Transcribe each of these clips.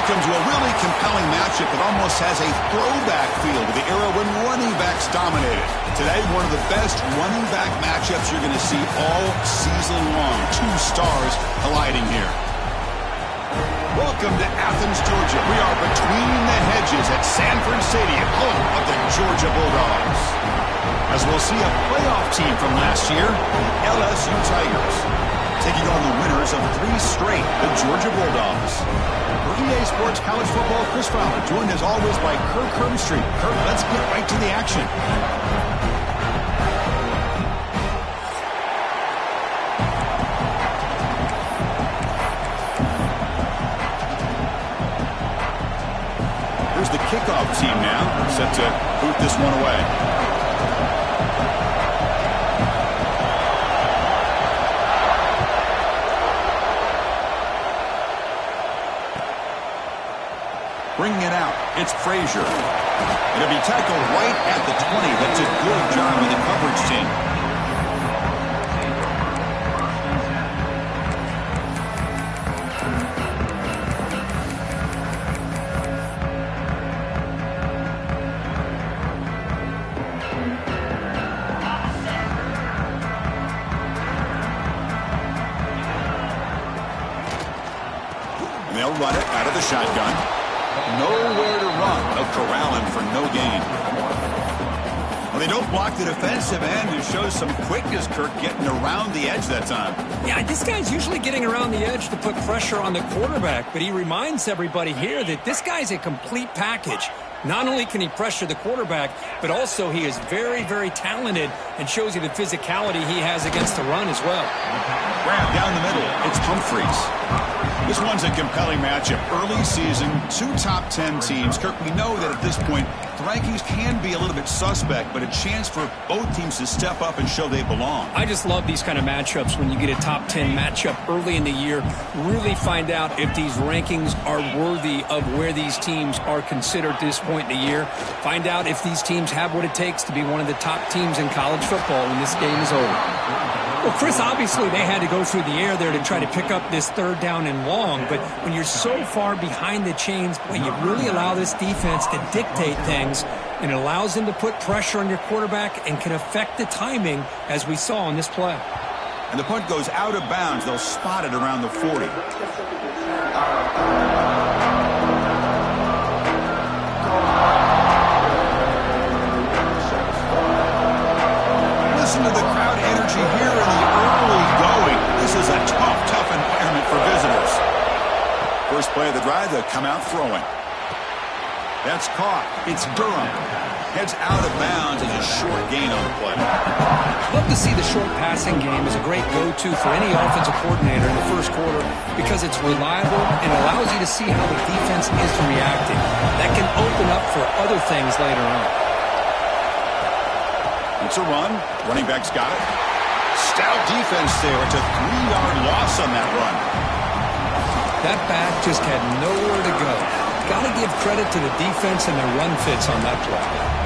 Welcome to a really compelling matchup that almost has a throwback feel to the era when running backs dominated. Today, one of the best running back matchups you're going to see all season long. Two stars colliding here. Welcome to Athens, Georgia. We are between the hedges at Sanford Stadium, home of the Georgia Bulldogs. As we'll see a playoff team from last year, the LSU Tigers, taking on the winners of 3 straight, the Georgia Bulldogs. For EA Sports College Football, Chris Fowler, joined as always by Kirk Hermstreet. Kirk, let's get right to the action. Here's the kickoff team now, set to boot this one away. Bringing it out, it's Frazier. It'll be tackled right at the 20. That's a good job of the coverage team. And they'll run it out of the shotgun. Nowhere to run. They'll corral him for no gain. Well, they don't block the defensive end. It shows some quickness, Kirk, getting around the edge that time. Yeah, this guy's usually getting around the edge to put pressure on the quarterback, but he reminds everybody here that this guy's a complete package. Not only can he pressure the quarterback, but also he is very, very talented and shows you the physicality he has against the run as well. Grab down the middle. It's Humphreys. This one's a compelling matchup. Early season, 2 top 10 teams. Kirk, we know that at this point, the rankings can be a little bit suspect, but a chance for both teams to step up and show they belong. I just love these kind of matchups when you get a top 10 matchup early in the year. Really find out if these rankings are worthy of where these teams are considered at this point in the year. Find out if these teams have what it takes to be one of the top teams in college football when this game is over. Well, Chris, obviously they had to go through the air there to try to pick up this 3rd down and long, but when you're so far behind the chains, when you really allow this defense to dictate things, and it allows them to put pressure on your quarterback and can affect the timing, as we saw on this play. And the punt goes out of bounds. They'll spot it around the 40. Listen to the crowd energy here in the early going. This is a tough environment for visitors. First play of the drive, they'll come out throwing. That's caught. It's Durham. Heads out of bounds and a short gain on the play. Love to see the short passing game as a great go-to for any offensive coordinator in the first quarter because it's reliable and allows you to see how the defense is reacting. That can open up for other things later on. It's a run. Running back's got it. Stout defense there. It's a 3-yard loss on that run. That back just had nowhere to go. Got to give credit to the defense and their run fits on that play.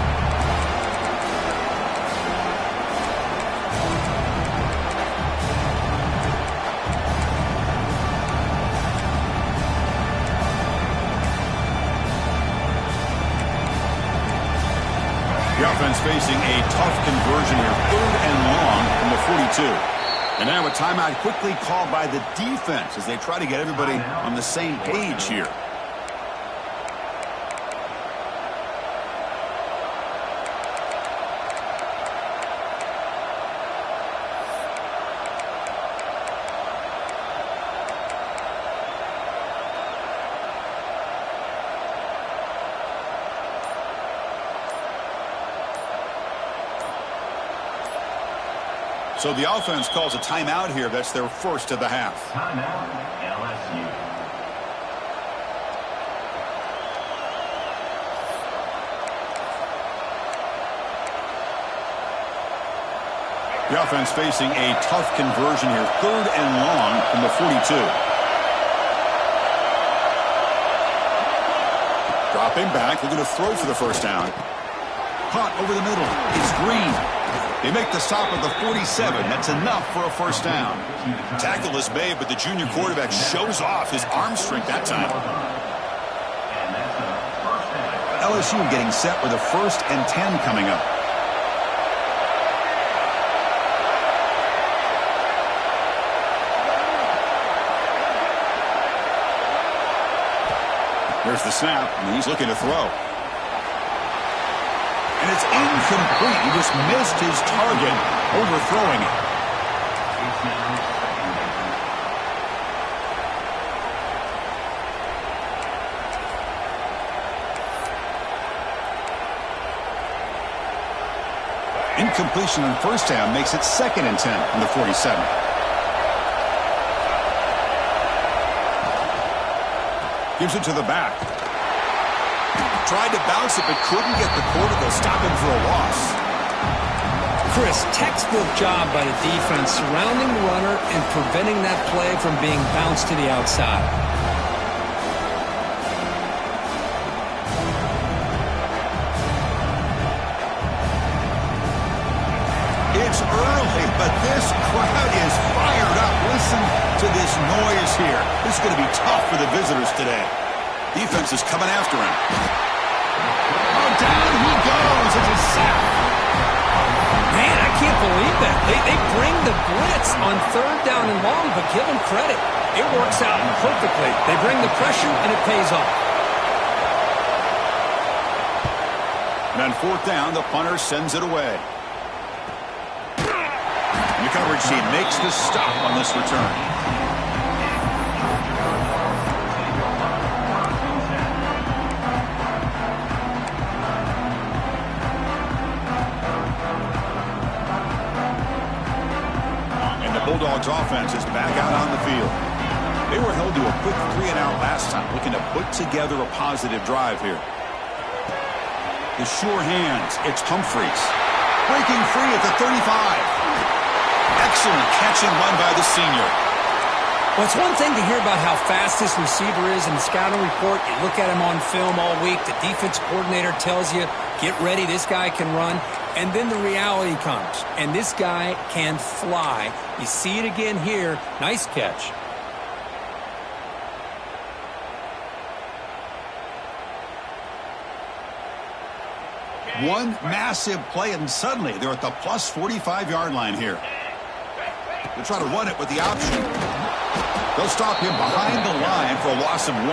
The offense facing a tough conversion here. 3rd and long from the 42. And now a timeout quickly called by the defense as they try to get everybody on the same page here. So the offense calls a timeout here. That's their first of the half. Timeout, LSU. The offense facing a tough conversion here. 3rd and long from the 42. Dropping back, looking to throw for the first down. Caught over the middle. It's Green. They make the stop at the 47. That's enough for a first down. Tackle is made, but the junior quarterback shows off his arm strength that time. LSU getting set with a 1st and 10 coming up. Here's the snap, and he's looking to throw. And it's incomplete. He just missed his target, overthrowing it. Incompletion on 1st down makes it 2nd and 10 from the 47. Gives it to the back. Tried to bounce it, but couldn't get the quarter. They'll stop him for a loss. Chris, textbook job by the defense surrounding the runner and preventing that play from being bounced to the outside. It's early, but this crowd is fired up. Listen to this noise here. This is going to be tough for the visitors today. Defense is coming after him. Oh, down he goes. It's a sack. Man, I can't believe that. They bring the blitz on 3rd down and long, but give them credit. It works out perfectly. They bring the pressure, and it pays off. And on 4th down, the punter sends it away. The coverage team makes the stop on this return. And the Bulldogs offense is back out on the field. They were held to a quick 3-and-out last time, looking to put together a positive drive here. The sure hands, it's Humphreys. Breaking free at the 35. Excellent catch and run by the senior. Well, it's one thing to hear about how fast this receiver is in the scouting report. You look at him on film all week. The defense coordinator tells you, get ready, this guy can run. And then the reality comes, and this guy can fly. You see it again here. Nice catch. One massive play, and suddenly they're at the plus 45-yard line here. They'll try to run it with the option. They'll stop him behind the line for a loss of 1.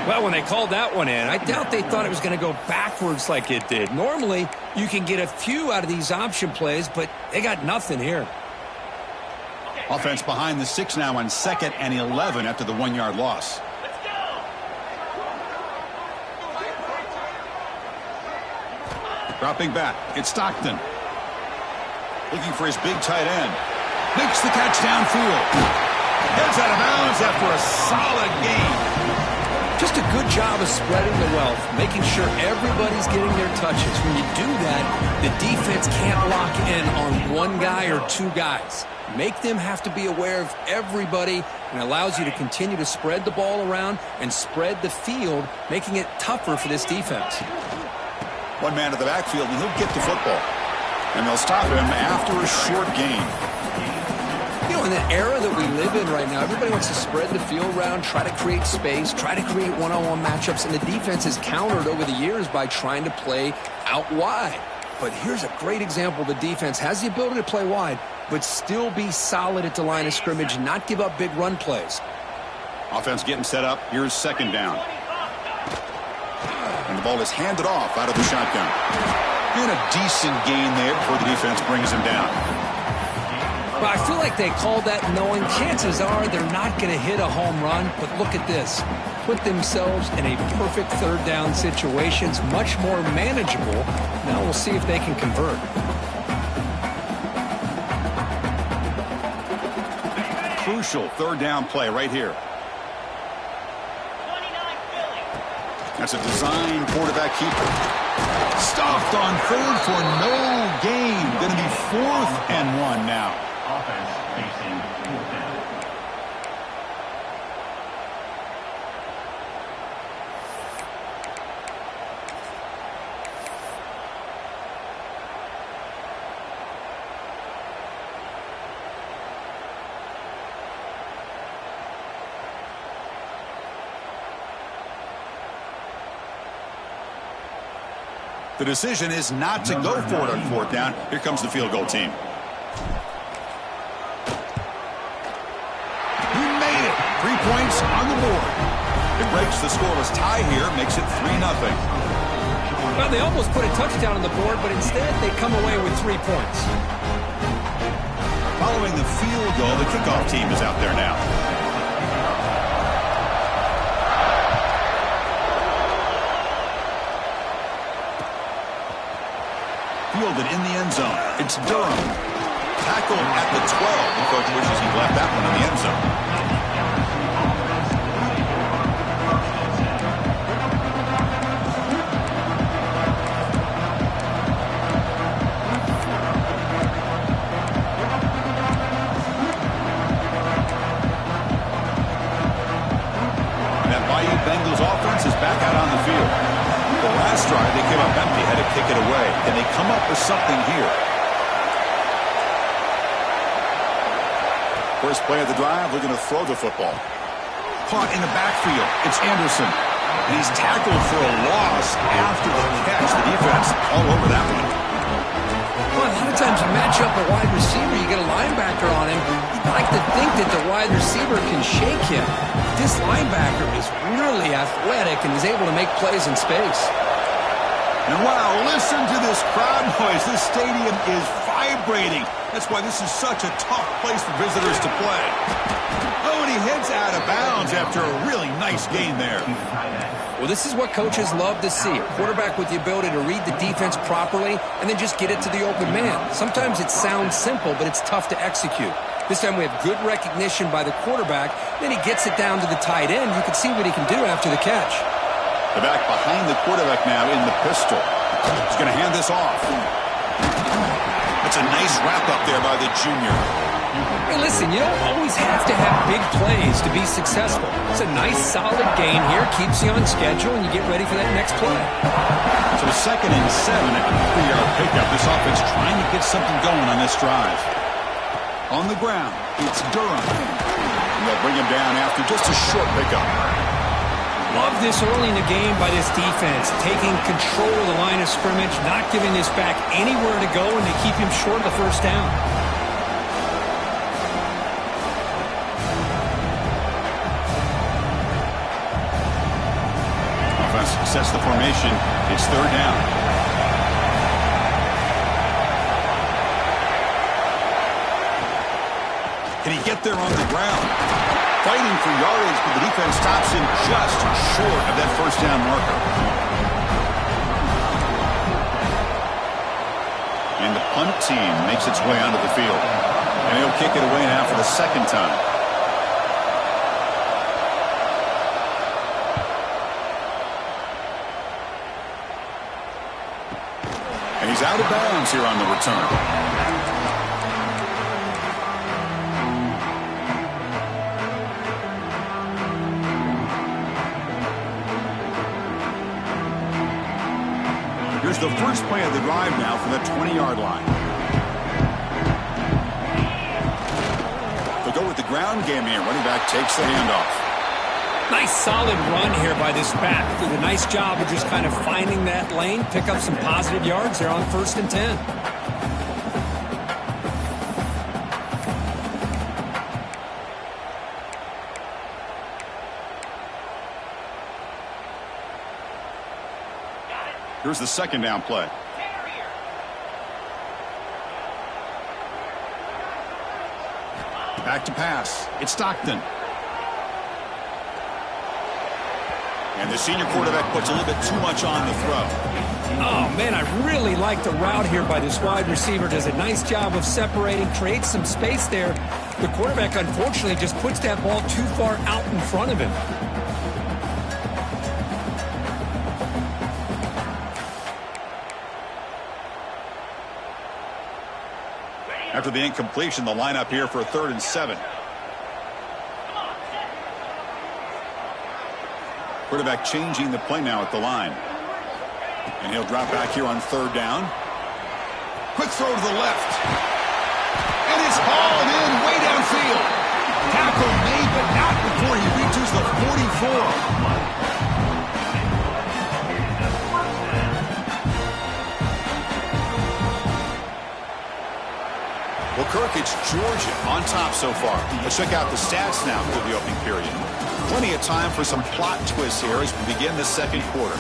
Well, when they called that one in, I doubt they thought it was going to go backwards like it did. Normally, you can get a few out of these option plays, but they got nothing here. Offense behind the 6 now on 2nd and 11 after the 1-yard loss. Dropping back, it's Stockton. Looking for his big tight end. Makes the catch downfield. Heads out of bounds after a solid game. Just a good job of spreading the wealth, making sure everybody's getting their touches. When you do that, the defense can't lock in on one guy or 2 guys. Make them have to be aware of everybody, and allows you to continue to spread the ball around and spread the field, making it tougher for this defense. One man to the backfield, and he'll get the football. And they'll stop him after a short gain. You know, in the era that we live in right now, everybody wants to spread the field around, try to create space, try to create one-on-one matchups, and the defense has countered over the years by trying to play out wide. But here's a great example. The defense has the ability to play wide, but still be solid at the line of scrimmage and not give up big run plays. Offense getting set up. Here's 2nd down. And the ball is handed off out of the shotgun. And a decent gain there before the defense brings him down. Well, I feel like they called that knowing chances are they're not going to hit a home run. But look at this. Put themselves in a perfect 3rd down situation. It's much more manageable. Now we'll see if they can convert. Crucial 3rd down play right here. That's a design quarterback keeper. Stopped on 3rd for no gain. Going to be 4th and 1 now. Offense facing 4th down. The decision is not to go for it on fourth down. Here comes the field goal team. He made it. 3 points on the board. It breaks the scoreless tie here, makes it 3-0. Well, they almost put a touchdown on the board, but instead they come away with 3 points. Following the field goal, the kickoff team is out there now. Fielded in the end zone. It's Durham. Tackled at the 12. The coach wishes he left that one in the end zone. That Bayou Bengals offense is back out on the field. The last drive, they came up empty, had to kick it away. Can they come up with something here? First play of the drive, we're going to throw the football. Caught in the backfield. It's Anderson. And he's tackled for a loss after the catch. The defense all over that one. Well, a lot of times you match up a wide receiver, you get a linebacker on him. You'd like to think that the wide receiver can shake him. This linebacker is really athletic and is able to make plays in space. And wow, listen to this crowd noise. This stadium is vibrating. That's why this is such a tough place for visitors to play. Oh, and he heads out of bounds after a really nice gain there. Well, this is what coaches love to see. A quarterback with the ability to read the defense properly and then just get it to the open man. Sometimes it sounds simple, but it's tough to execute. This time we have good recognition by the quarterback. Then he gets it down to the tight end. You can see what he can do after the catch. The back behind the quarterback now in the pistol. He's going to hand this off. That's a nice wrap-up there by the junior. Hey, listen, you don't always have to have big plays to be successful. It's a nice, solid gain here. Keeps you on schedule, and you get ready for that next play. So 2nd and 7 at the 3-yard pickup. This offense trying to get something going on this drive. On the ground, it's Durham. And they'll bring him down after just a short pickup. Love this early in the game by this defense, taking control of the line of scrimmage, not giving this back anywhere to go, and they keep him short of the first down. Offense sets the formation. It's 3rd down. Can he get there on the ground? Fighting for yardage, but the defense stops him just short of that first down marker. And the punt team makes its way onto the field. And he'll kick it away now for the 2nd time. And he's out of bounds here on the return. Here's the first play of the drive now from the 20-yard line. They'll go with the ground game here. Running back takes the handoff. Nice solid run here by this back. Did a nice job of just kind of finding that lane, pick up some positive yards there on 1st and 10. Here's the 2nd down play. Back to pass. It's Stockton. And the senior quarterback puts a little bit too much on the throw. Oh, man, I really like the route here by this wide receiver. Does a nice job of separating, creates some space there. The quarterback, unfortunately, just puts that ball too far out in front of him. After the incompletion, the lineup here for a 3rd and 7. Quarterback changing the play now at the line. And he'll drop back here on 3rd down. Quick throw to the left. And it's hauled in way downfield. Tackle made, but not before he reaches the 44. It's Georgia on top so far. Let's check out the stats now through the opening period. Plenty of time for some plot twists here as we begin the second quarter.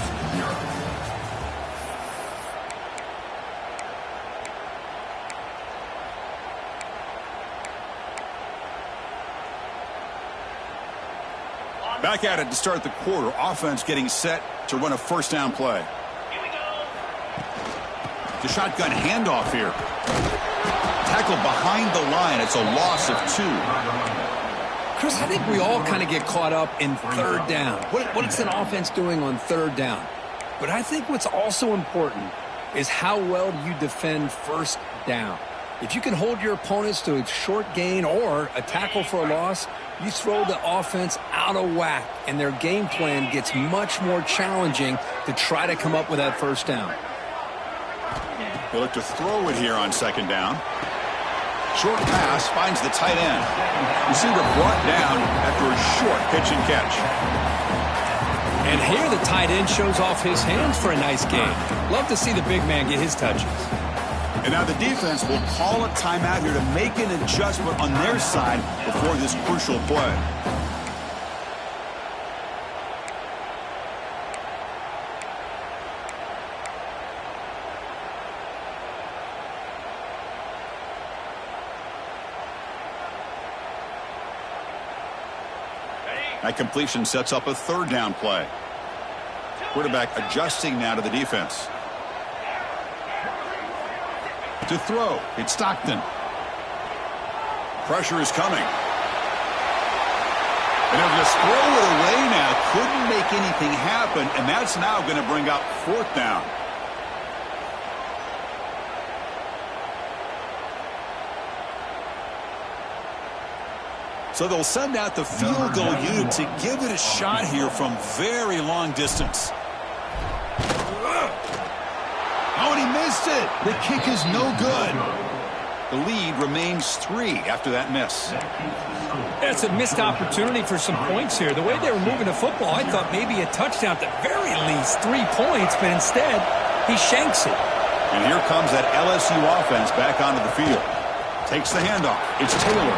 Back at it to start the quarter. Offense getting set to run a first down play. Here we go. The shotgun handoff here. Tackle behind the line. It's a loss of 2. Chris, I think we all kind of get caught up in third down. What's an offense doing on third down? But I think what's also important is how well do you defend first down. If you can hold your opponents to a short gain or a tackle for a loss, you throw the offense out of whack, and their game plan gets much more challenging to try to come up with that first down. They look to throw it here on second down. Short pass finds the tight end. Receiver brought down after a short pitch and catch. And here the tight end shows off his hands for a nice gain. Love to see the big man get his touches. And now the defense will call a timeout here to make an adjustment on their side before this crucial play. That completion sets up a third down play. Quarterback adjusting now to the defense. To throw, it's Stockton. Pressure is coming. And they'll just throw it away now. Couldn't make anything happen, and that's now going to bring up fourth down. So they'll send out the field goal unit to give it a shot here from very long distance. Oh, and he missed it. The kick is no good. The lead remains 3 after that miss. That's a missed opportunity for some points here. The way they were moving the football, I thought maybe a touchdown at the very least, 3 points, but instead he shanks it. And here comes that LSU offense back onto the field. Takes the handoff. It's Taylor.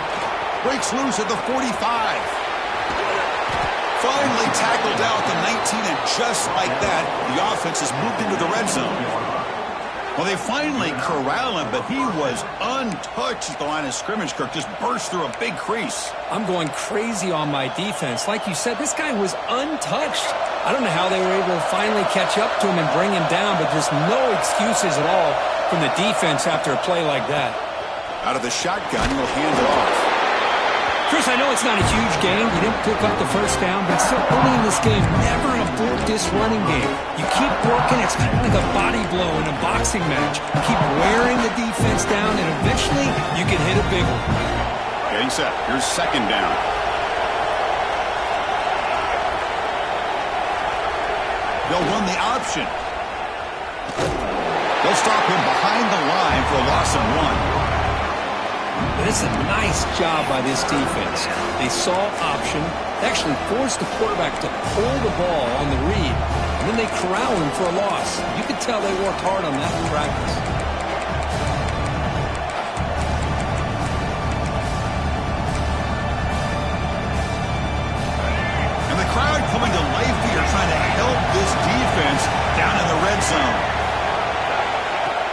Breaks loose at the 45. Finally tackled down at the 19, and just like that, the offense has moved into the red zone. Well, they finally corral him, but he was untouched at the line of scrimmage. Kirk just burst through a big crease. I'm going crazy on my defense. Like you said, this guy was untouched. I don't know how they were able to finally catch up to him and bring him down, but there's no excuses at all from the defense after a play like that. Out of the shotgun, he'll hand it off. Chris, I know it's not a huge game. You didn't pick up the first down, but still early in this game, never abort this running game. You keep working. It's kind of like a body blow in a boxing match. Keep wearing the defense down, and eventually you can hit a big one. Getting set. Here's second down. They'll run the option. They'll stop him behind the line for a loss of 1. But it's a nice job by this defense. They saw option, actually forced the quarterback to pull the ball on the read, and then they corral him for a loss. You could tell they worked hard on that in practice. And the crowd coming to life here, trying to help this defense down in the red zone.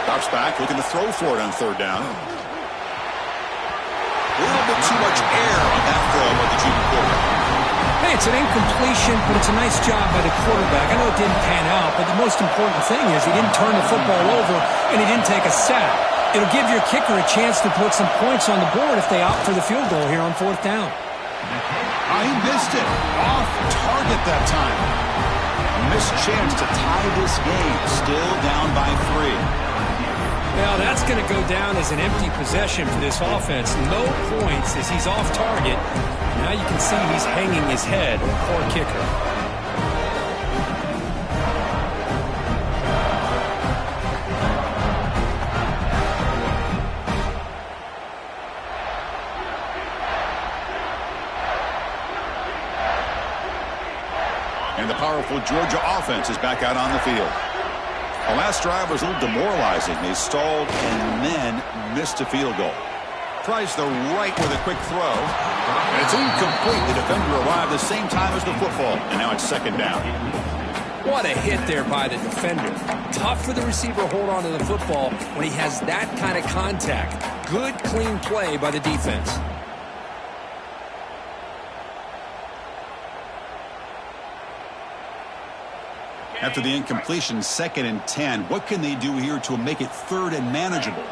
Drops back, looking to throw for it on third down. A little bit too much air on that throw by the junior quarterback. Hey, it's an incompletion, but it's a nice job by the quarterback. I know it didn't pan out, but the most important thing is he didn't turn the football over and he didn't take a sack. It'll give your kicker a chance to put some points on the board if they opt for the field goal here on fourth down. He missed it. Off target that time. Missed chance to tie this game. Still down by 3. Well, that's going to go down as an empty possession for this offense. No points as he's off target. Now you can see he's hanging his head. Poor kicker. And the powerful Georgia offense is back out on the field. The last drive was a little demoralizing. They stalled and then missed a field goal. Tries the right with a quick throw. And it's incomplete. The defender arrived the same time as the football. And now it's second down. What a hit there by the defender. Tough for the receiver to hold on to the football when he has that kind of contact. Good, clean play by the defense. After the incompletion, 2nd and 10. What can they do here to make it 3rd and manageable?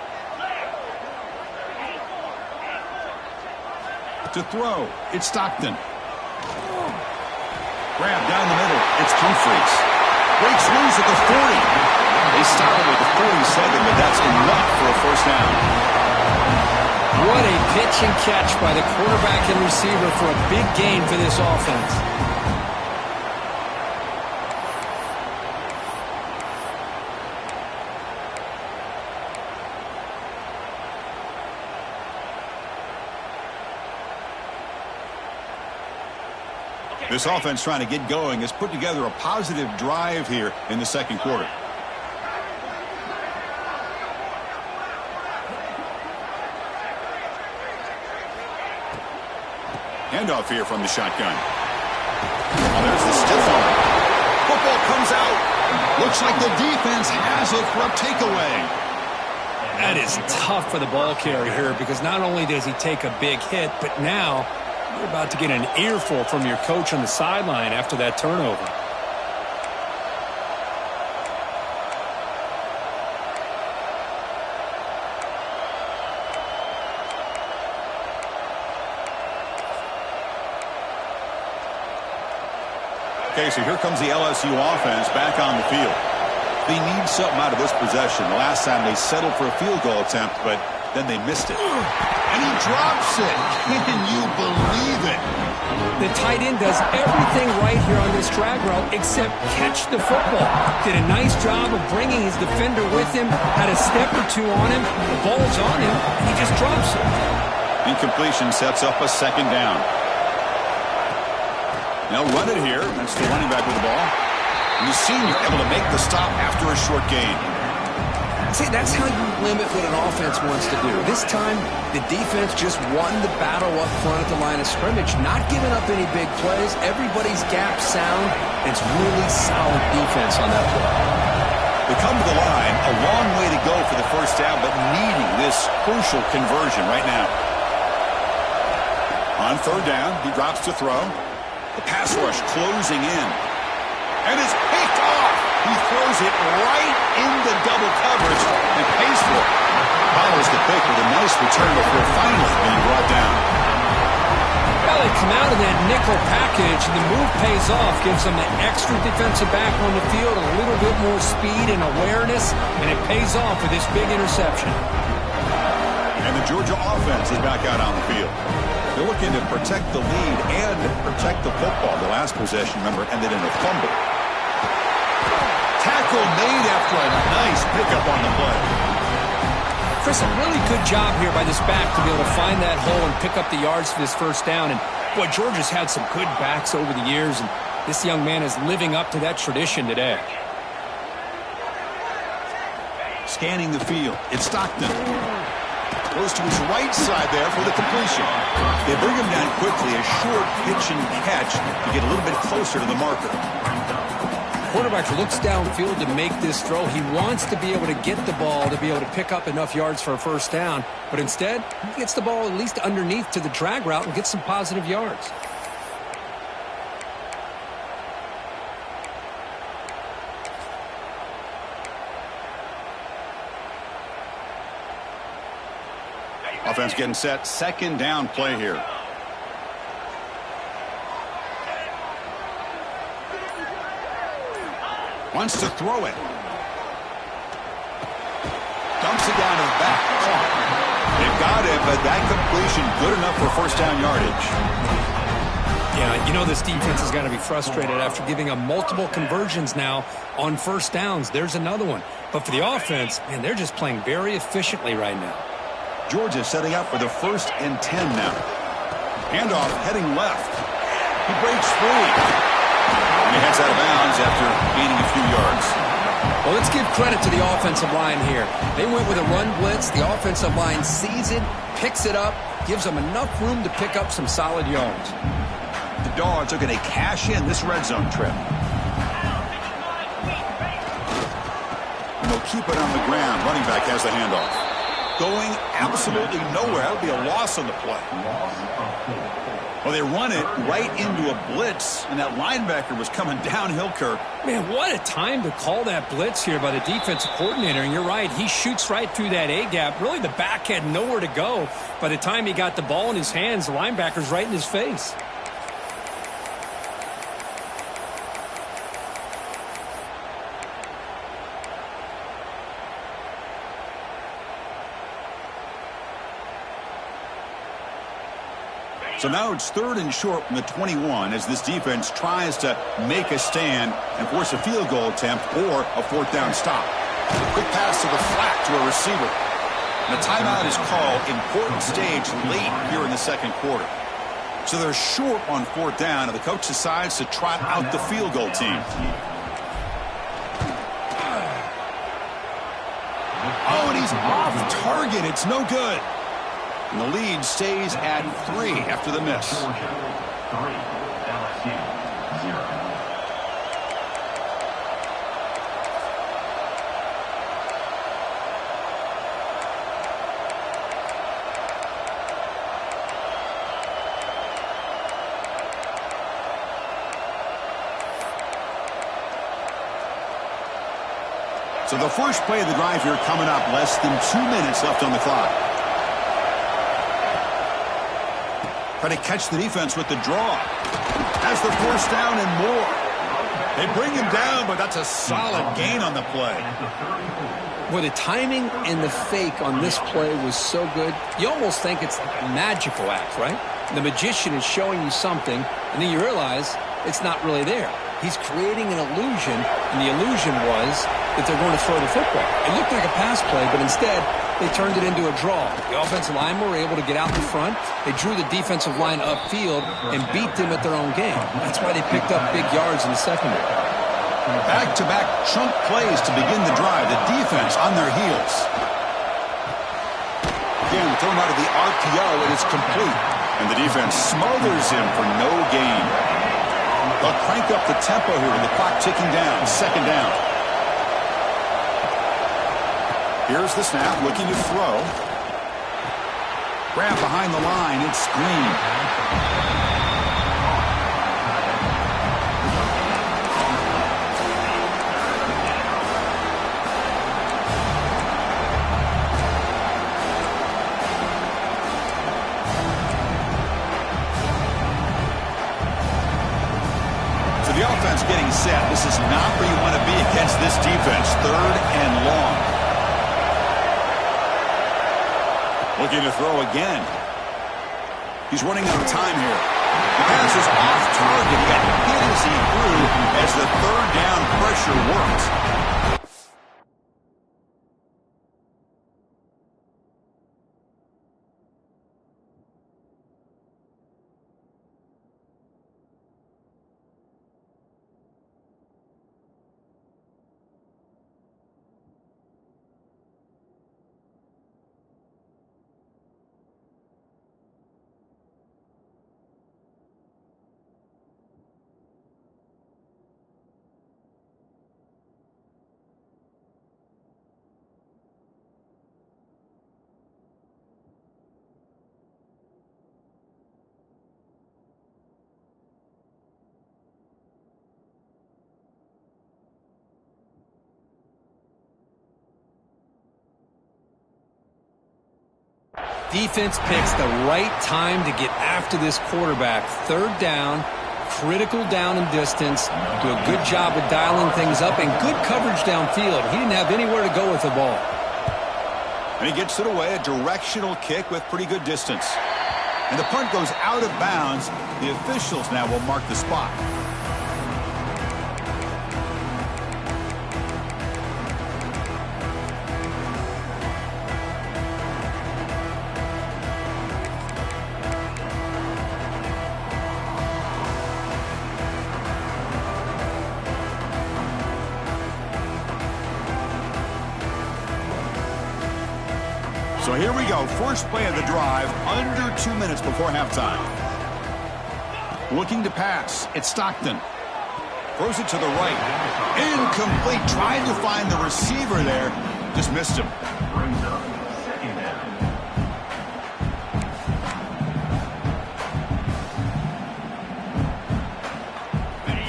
To throw, it's Stockton. Grab down the middle, it's Humphreys. Breaks loose at the 40. They stop it at the 47, but that's enough for a first down. What a pitch and catch by the quarterback and receiver for a big gain for this offense. This offense trying to get going has put together a positive drive here in the second quarter. Handoff here from the shotgun. Oh, there's the stiff arm. Football comes out. Looks like the defense has it for a takeaway. That is tough for the ball carrier here because not only does he take a big hit, but now you're about to get an earful from your coach on the sideline after that turnover. Okay, so here comes the LSU offense back on the field. They need something out of this possession. The last time they settled for a field goal attempt, but then they missed it. And he drops it. Can you believe it? The tight end does everything right here on this drag route except catch the football. Did a nice job of bringing his defender with him, had a step or two on him, the ball's on him, and he just drops it. Incompletion sets up a second down. Now run it here. That's the running back with the ball. And the senior able to make the stop after a short gain. See, that's how you limit what an offense wants to do. This time, the defense just won the battle up front at the line of scrimmage, not giving up any big plays. Everybody's gap sound. It's really solid defense on that play. They come to the line, a long way to go for the first down, but needing this crucial conversion right now. On 3rd down, he drops to throw. The pass rush closing in. And it's picked off. He throws it right into double coverage and pays for it. Follows the pick with a nice return before finally being brought down. Well, they come out of that nickel package, and the move pays off, gives them the extra defensive back on the field, a little bit more speed and awareness, and it pays off with this big interception. And the Georgia offense is back out on the field. They're looking to protect the lead and protect the football. The last possession, remember, ended in a fumble. Tackle made after a nice pickup on the play. Chris, a really good job here by this back to be able to find that hole and pick up the yards for this first down. And, boy, Georgia's had some good backs over the years, and this young man is living up to that tradition today. Scanning the field. It's Stockton. Goes to his right side there for the completion. They bring him down quickly, a short pitch and catch to get a little bit closer to the marker. Quarterback looks downfield to make this throw. He wants to be able to get the ball to be able to pick up enough yards for a first down, but instead, he gets the ball at least underneath to the drag route and gets some positive yards. Offense getting set. 2nd down play here. Wants to throw it. Dumps it down to the back. They've got it, but that completion good enough for first down yardage. Yeah, you know this defense has got to be frustrated after giving them multiple conversions now on first downs. There's another one. But for the offense, man, they're just playing very efficiently right now. Georgia setting up for the 1st and 10 now. Handoff heading left. He breaks free. And he heads out of bounds after gaining a few yards. Well, let's give credit to the offensive line here. They went with a run blitz. The offensive line sees it, picks it up, gives them enough room to pick up some solid yards. The Dogs are going to cash in this red zone trip. And they'll keep it on the ground. Running back has the handoff. Going absolutely nowhere. That would be a loss on the play. Well, they run it right into a blitz, and that linebacker was coming downhill, Kirk. Man, what a time to call that blitz here by the defensive coordinator. And you're right, he shoots right through that A-gap. Really, the back had nowhere to go. By the time he got the ball in his hands, the linebacker's right in his face. So now it's 3rd and short from the 21 as this defense tries to make a stand and force a field goal attempt or a 4th down stop. Quick pass to the flat to a receiver. And the timeout is called. Important stage late here in the 2nd quarter. So they're short on 4th down, and the coach decides to trot out the field goal team. Oh, and he's off target. It's no good. And the lead stays at 3 after the miss. 3, LSU, 0. So the first play of the drive here coming up, less than 2 minutes left on the clock. Trying to catch the defense with the draw. Has the 1st down and more. They bring him down, but that's a solid gain on the play. Well, the timing and the fake on this play was so good, you almost think it's like a magical act, right? The magician is showing you something, and then you realize it's not really there. He's creating an illusion, and the illusion was that they're going to throw the football. It looked like a pass play, but instead, they turned it into a draw. The offensive linemen were able to get out in front. They drew the defensive line upfield and beat them at their own game. That's why they picked up big yards in the secondary. Back-to-back chunk plays to begin the drive. The defense on their heels. Again, thrown out of the RPO, and it's complete. And the defense smothers him for no gain. They'll crank up the tempo here with the clock ticking down. 2nd down. Here's the snap, looking to throw. Grab behind the line, it's Green. So the offense getting set. This is not where you want to be against this defense. 3rd and long. Looking to throw again. He's running out of time here. The pass is off target. He got hit as he threw as the 3rd down pressure worked. Defense picks the right time to get after this quarterback. 3rd down, critical down and distance. Do a good job of dialing things up and good coverage downfield. He didn't have anywhere to go with the ball. And he gets it away, a directional kick with pretty good distance. And the punt goes out of bounds. The officials now will mark the spot. So here we go. First play of the drive, under 2 minutes before halftime. Looking to pass. It's Stockton. Throws it to the right. Incomplete. Trying to find the receiver there. Just missed him. Brings up second down.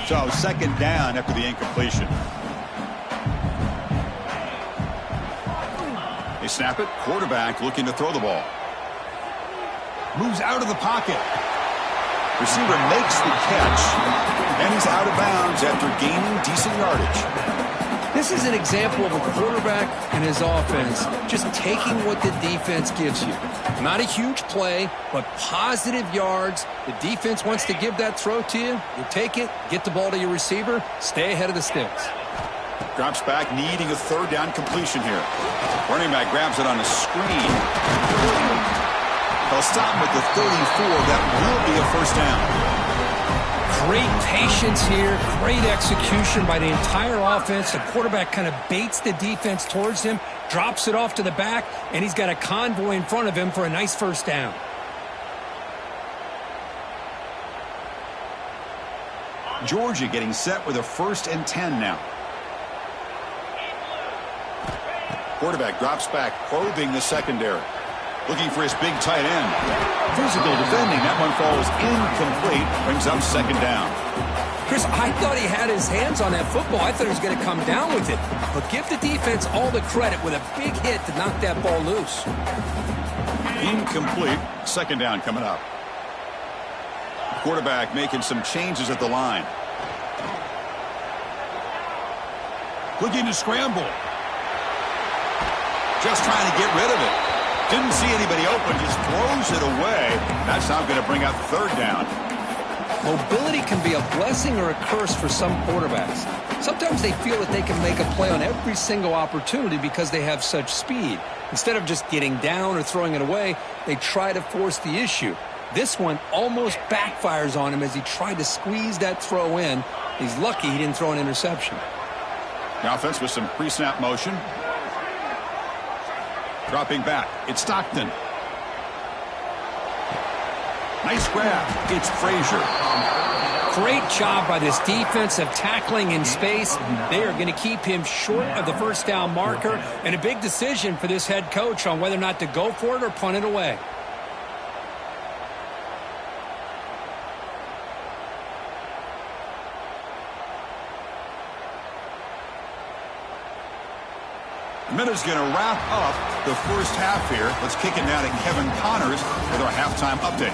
So second down after the incompletion. They snap it. Quarterback looking to throw the ball. Moves out of the pocket. Receiver makes the catch. And he's out of bounds after gaining decent yardage. This is an example of a quarterback and his offense just taking what the defense gives you. Not a huge play, but positive yards. The defense wants to give that throw to you. You take it, get the ball to your receiver, stay ahead of the sticks. Drops back, needing a third down completion here. Running back grabs it on a screen. They'll stop him with the 34. That will be a first down. Great patience here, great execution by the entire offense. The quarterback kind of baits the defense towards him, drops it off to the back, and he's got a convoy in front of him for a nice first down. Georgia getting set with a 1st and 10 now. Quarterback drops back, probing the secondary. Looking for his big tight end. Physical defending. That one falls incomplete. Brings up second down. Chris, I thought he had his hands on that football. I thought he was going to come down with it. But give the defense all the credit with a big hit to knock that ball loose. Incomplete. Second down coming up. Quarterback making some changes at the line. Looking to scramble. Just trying to get rid of it. Didn't see anybody open, just throws it away. That's not going to bring up third down. Mobility can be a blessing or a curse for some quarterbacks. Sometimes they feel that they can make a play on every single opportunity because they have such speed. Instead of just getting down or throwing it away, they try to force the issue. This one almost backfires on him as he tried to squeeze that throw in. He's lucky he didn't throw an interception. The offense with some pre-snap motion. Dropping back. It's Stockton. Nice grab. It's Frazier. Great job by this defense of tackling in space. They are going to keep him short of the first down marker, and a big decision for this head coach on whether or not to go for it or punt it away. A minute's going to wrap up the first half here. Let's kick it now to Kevin Connors with our halftime update.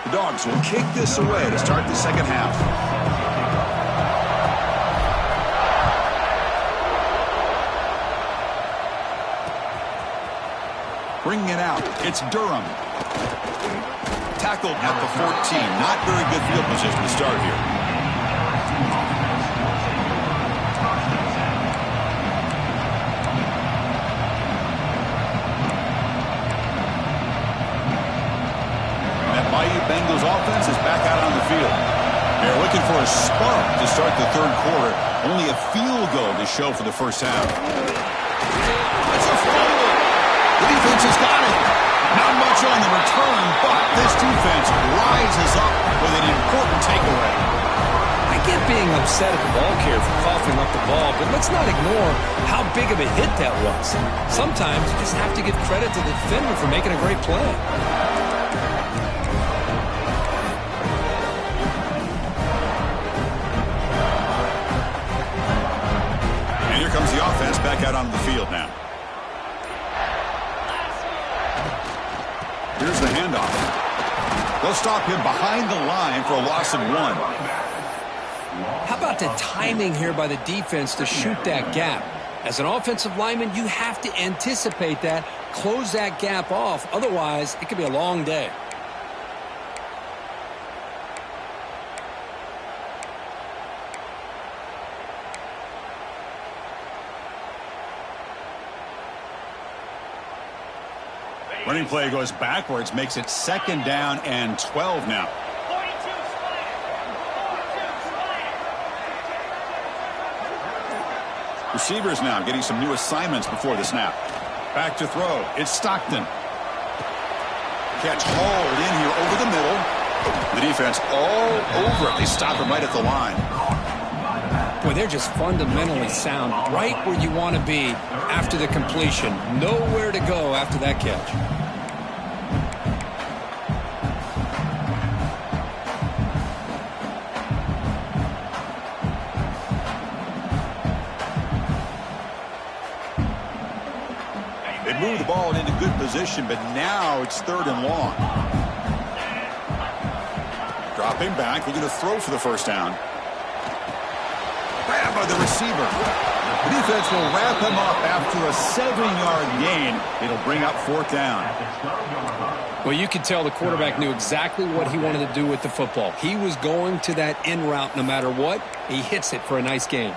The Dogs will kick this away to start the second half. Bringing it out. It's Durham. Tackled at the 14. Not very good field position to start here. That Bayou Bengals offense is back out on the field. They're looking for a spark to start the third quarter. Only a field goal to show for the first half. That's a fumble. The defense has got it. Not much on the return, but this defense rises up with an important takeaway. I get being upset at the ball carrier for coughing up the ball, but let's not ignore how big of a hit that was. Sometimes you just have to give credit to the defender for making a great play. And here comes the offense back out onto the field now. Here's the handoff. They'll stop him behind the line for a loss of 1. How about the timing here by the defense to shoot that gap? As an offensive lineman, you have to anticipate that, close that gap off. Otherwise, it could be a long day. Running play goes backwards, makes it 2nd down and 12 now. Receivers now getting some new assignments before the snap. Back to throw. It's Stockton. Catch hauled in here over the middle. The defense all over it. They stop him right at the line. Boy, they're just fundamentally sound, right where you want to be after the completion. Nowhere to go after that catch. They move the ball into good position, but now it's 3rd and long. Dropping back, looking to throw for the 1st down. Grab by the receiver. The defense will wrap him up after a 7-yard gain. It'll bring up 4th down. Well, you could tell the quarterback knew exactly what he wanted to do with the football. He was going to that in route no matter what. He hits it for a nice gain.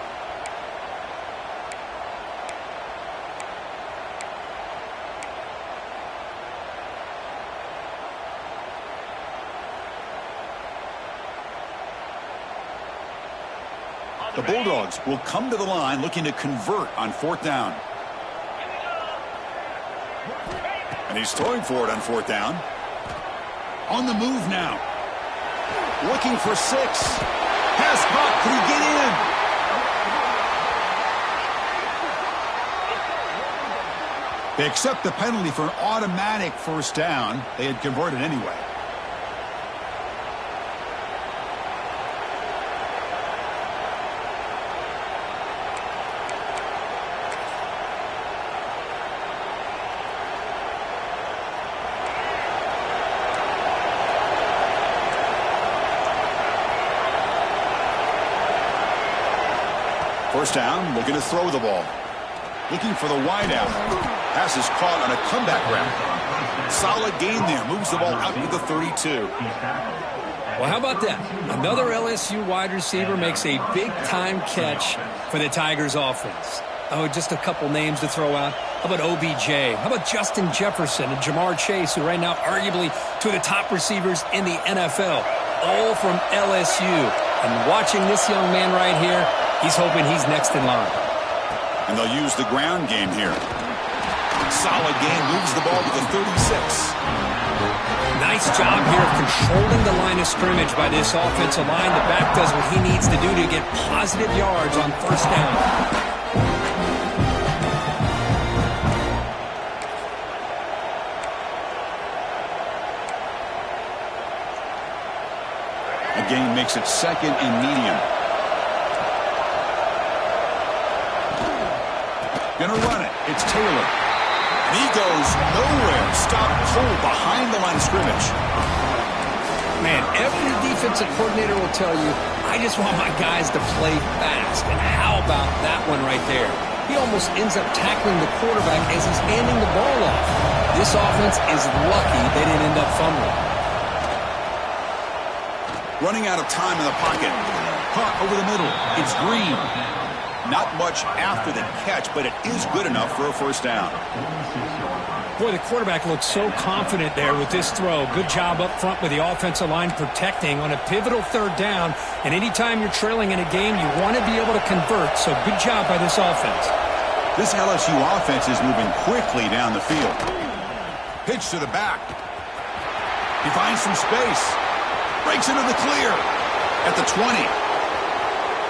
The Bulldogs will come to the line looking to convert on 4th down. And he's throwing for it on 4th down. On the move now. Looking for 6. Pass caught. Can he get in? They accept the penalty for an automatic 1st down. They had converted anyway. First down, looking to throw the ball. Looking for the wideout. Pass is caught on a comeback route. Solid gain there. Moves the ball out to the 32. Well, how about that? Another LSU wide receiver makes a big-time catch for the Tigers offense. Oh, just a couple names to throw out. How about OBJ? How about Justin Jefferson and Jamar Chase, who right now arguably two of the top receivers in the NFL, all from LSU. And watching this young man right here, he's hoping he's next in line. And they'll use the ground game here. Solid game, moves the ball to the 36. Nice job here of controlling the line of scrimmage by this offensive line. The back does what he needs to do to get positive yards on 1st down. The gain makes it 2nd and medium. Gonna run it. It's Taylor. And he goes nowhere. Stop cold behind the line of scrimmage. Man, every defensive coordinator will tell you, I just want my guys to play fast. And how about that one right there? He almost ends up tackling the quarterback as he's handing the ball off. This offense is lucky they didn't end up fumbling. Running out of time in the pocket. Caught over the middle. It's Green. Not much after the catch, but it is good enough for a 1st down. Boy, the quarterback looks so confident there with this throw. Good job up front with the offensive line protecting on a pivotal 3rd down. And anytime you're trailing in a game, you want to be able to convert. So good job by this offense. This LSU offense is moving quickly down the field. Pitch to the back. He finds some space. Breaks into the clear at the 20.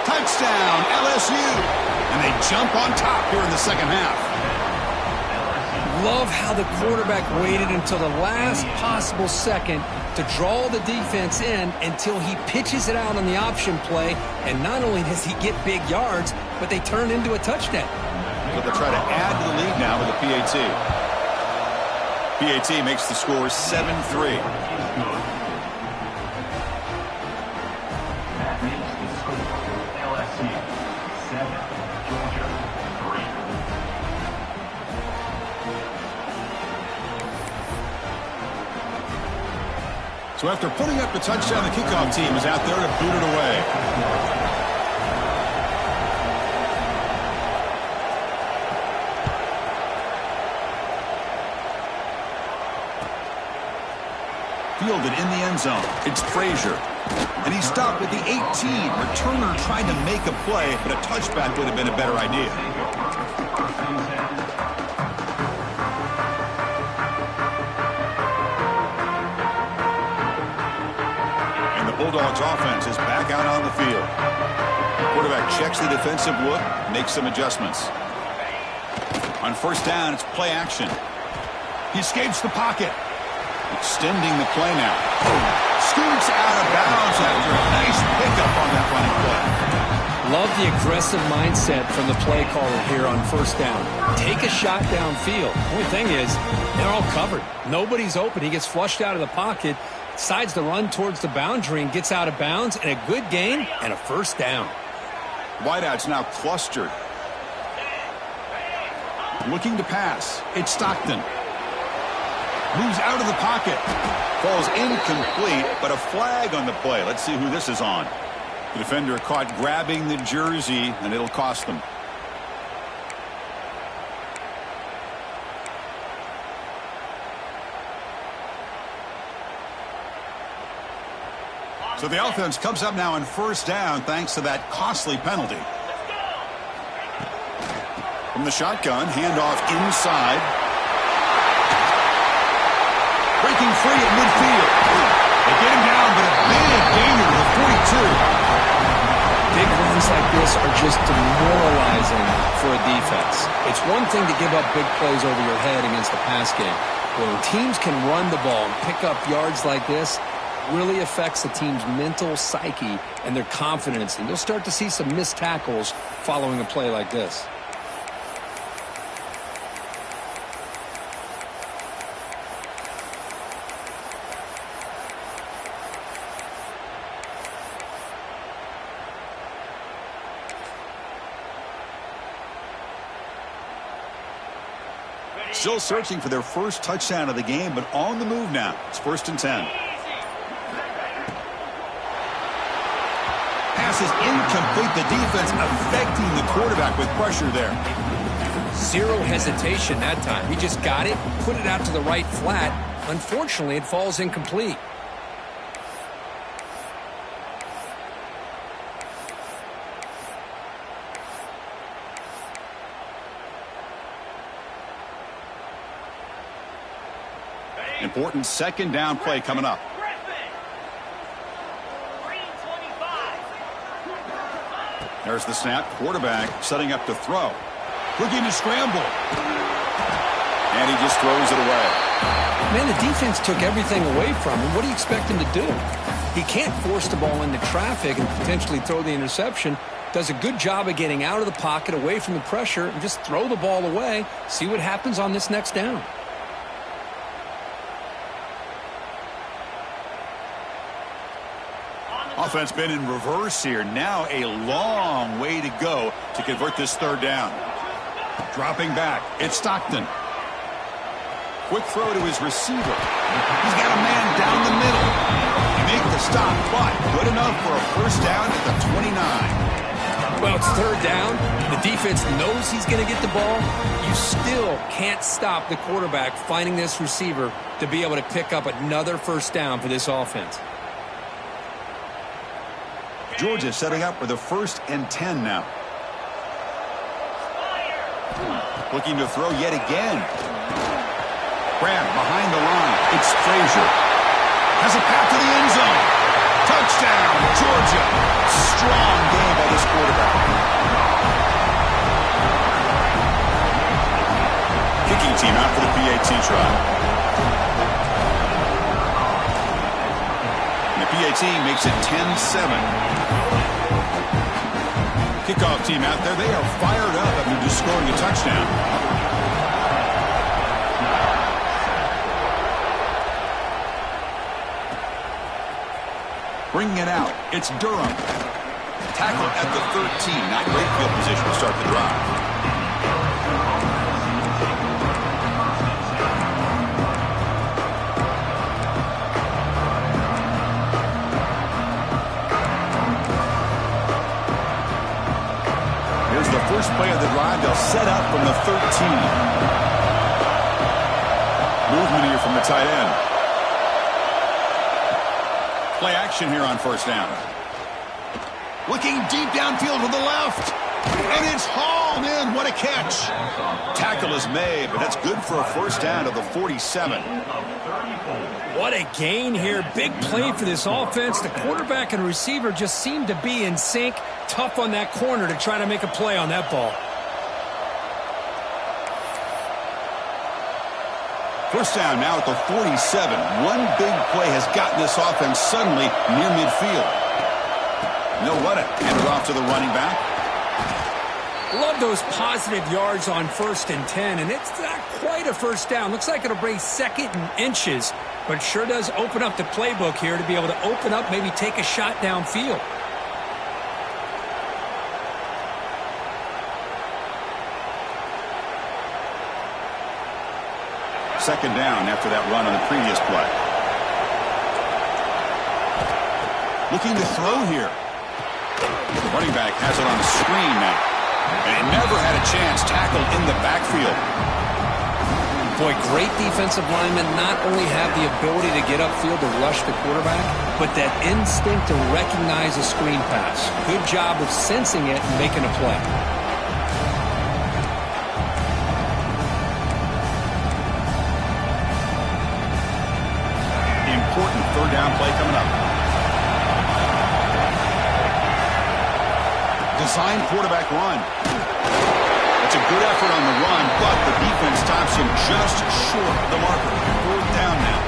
Touchdown, LSU. And they jump on top here in the 2nd half. Love how the quarterback waited until the last possible second to draw the defense in until he pitches it out on the option play. And not only does he get big yards, but they turn into a touchdown. But they'll try to add to the lead now with a PAT. PAT makes the score 7-3. So after putting up the touchdown, the kickoff team is out there to boot it away. fielded in the end zone. It's Frazier. And he stopped at the 18. Returner tried to make a play, but a touchback would have been a better idea. And the Bulldogs offense is back out on the field. Quarterback checks the defensive look, makes some adjustments. On first down, it's play action. He escapes the pocket. Extending the play now. Scoots out of bounds after a nice pickup on that running play. Love the aggressive mindset from the play caller here on first down. Take a shot downfield. The only thing is, they're all covered. Nobody's open. He gets flushed out of the pocket, decides to run towards the boundary and gets out of bounds, and a good gain and a first down. Wideout's now clustered. Looking to pass. It's Stockton. Moves out of the pocket. Falls incomplete, but a flag on the play. Let's see who this is on. The defender caught grabbing the jersey, and it'll cost them. So the offense comes up now on first down thanks to that costly penalty. From the shotgun, handoff inside. Breaking free at midfield. They get him down, but a big gainer to the 42. Big runs like this are just demoralizing for a defense. It's one thing to give up big plays over your head against the pass game. But when teams can run the ball and pick up yards like this, it really affects the team's mental psyche and their confidence. And you'll start to see some missed tackles following a play like this. Still searching for their first touchdown of the game, but on the move now. It's 1st and 10. Pass is incomplete. The defense affecting the quarterback with pressure there. Zero hesitation that time. He just got it, put it out to the right flat. Unfortunately, it falls incomplete. Important second down play coming up. There's the snap. Quarterback setting up to throw. Looking to scramble. And he just throws it away. Man, the defense took everything away from him. What do you expect him to do? He can't force the ball into traffic and potentially throw the interception. Does a good job of getting out of the pocket, away from the pressure, and just throw the ball away. See what happens on this next down. Offense been in reverse here. Now a long way to go to convert this third down. Dropping back. It's Stockton. Quick throw to his receiver. He's got a man down the middle. He makes the stop, but good enough for a first down at the 29. Well, it's third down. The defense knows he's going to get the ball. You still can't stop the quarterback finding this receiver to be able to pick up another first down for this offense. Georgia setting up for the 1st and 10 now. Looking to throw yet again. Grab behind the line. It's Frazier. Has a path to the end zone. Touchdown, Georgia. Strong game by this quarterback. Kicking team out for the PAT try. And the PAT makes it 10-7. Kickoff team out there. They are fired up after just scoring a touchdown. Bringing it out. It's Durham. Tackle at the 13. Not great field position to start the drive. Here's the first play of the drive. They'll set up from the 13. Movement here from the tight end. Play action here on first down. Looking deep downfield to the left. And it's hauled in. What a catch. Tackle is made, but that's good for a first down to the 47. What a gain here. Big play for this offense. The quarterback and receiver just seem to be in sync. Tough on that corner to try to make a play on that ball. First down now at the 47. One big play has gotten this offense suddenly near midfield. No run it. Hand it off to the running back. Love those positive yards on 1st and 10, and it's not quite a first down. Looks like it'll bring 2nd and inches, but sure does open up the playbook here to be able to open up, maybe take a shot downfield. Second down after that run on the previous play. Looking to throw here. The running back has it on the screen now. And he never had a chance tackled in the backfield. Boy, great defensive linemen not only have the ability to get upfield to rush the quarterback, but that instinct to recognize a screen pass. Good job of sensing it and making a play. Important third down play coming up. Design quarterback run. It's a good effort on the run, but the defense stops him just short of the marker. Fourth down now.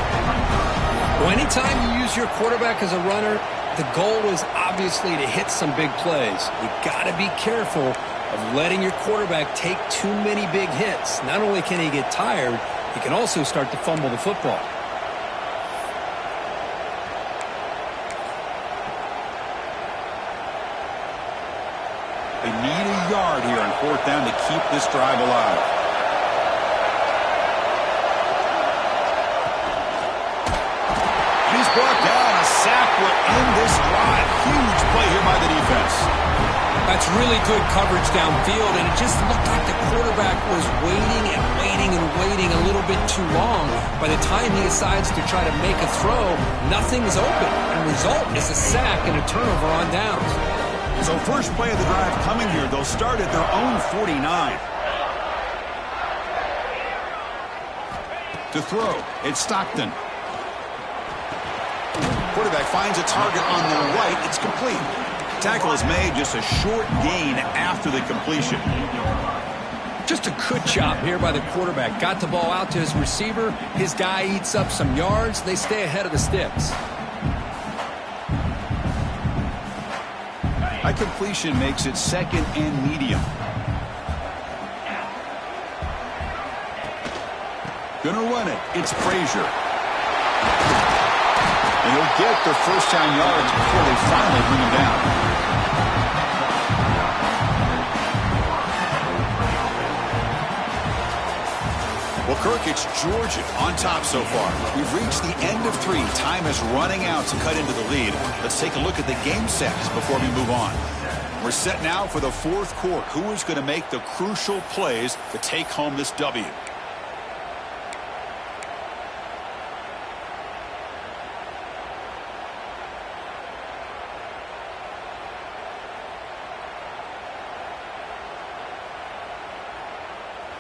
Well, anytime you use your quarterback as a runner, the goal is obviously to hit some big plays. You got to be careful of letting your quarterback take too many big hits. Not only can he get tired, he can also start to fumble the football. They need a yard here on fourth down to keep this drive alive. And he's brought down. A sack will end this drive. Huge play here by the defense. That's really good coverage downfield, and it just looked like the quarterback was waiting and waiting and waiting a little bit too long. By the time he decides to try to make a throw, nothing's open. And the result is a sack and a turnover on downs. So first play of the drive coming here. They'll start at their own 49. To throw, it's Stockton. Quarterback finds a target on the right. It's complete. Tackle is made, just a short gain after the completion. Just a good job here by the quarterback. Got the ball out to his receiver. His guy eats up some yards. They stay ahead of the sticks. A completion makes it 2nd and medium. Gonna run it. It's Frazier. And he'll get the first down yards before they finally bring him down. Well, Kirk, it's Georgia on top so far. We've reached the end of 3. Time is running out to cut into the lead. Let's take a look at the game sets before we move on. We're set now for the 4th quarter. Who is going to make the crucial plays to take home this W?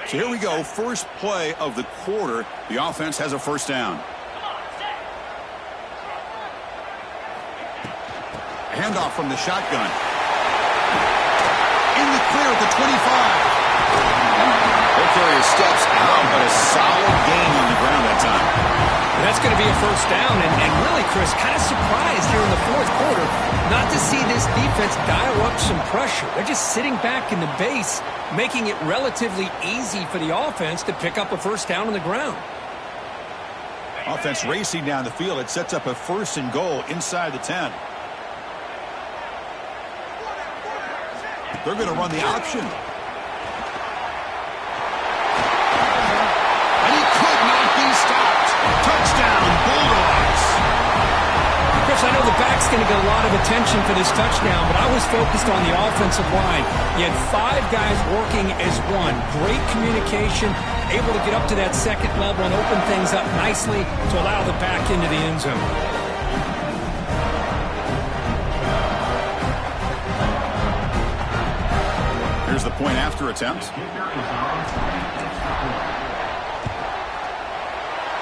So here we go, first play of the quarter. The offense has a first down. Handoff from the shotgun. In the clear at the 25. He'll carry his steps out, but a solid gain on the ground that time. That's going to be a first down, and really, Chris, kind of surprised here in the 4th quarter not to see this defense dial up some pressure. They're just sitting back in the base, making it relatively easy for the offense to pick up a first down on the ground. Offense racing down the field. It sets up a 1st and goal inside the 10. They're going to run the option. And he could not be stopped. Touchdown, Bulldogs. Chris, I know the back's going to get a lot of attention for this touchdown, but I was focused on the offensive line. You had 5 guys working as one. Great communication, able to get up to that 2nd level and open things up nicely to allow the back into the end zone. the point after attempt.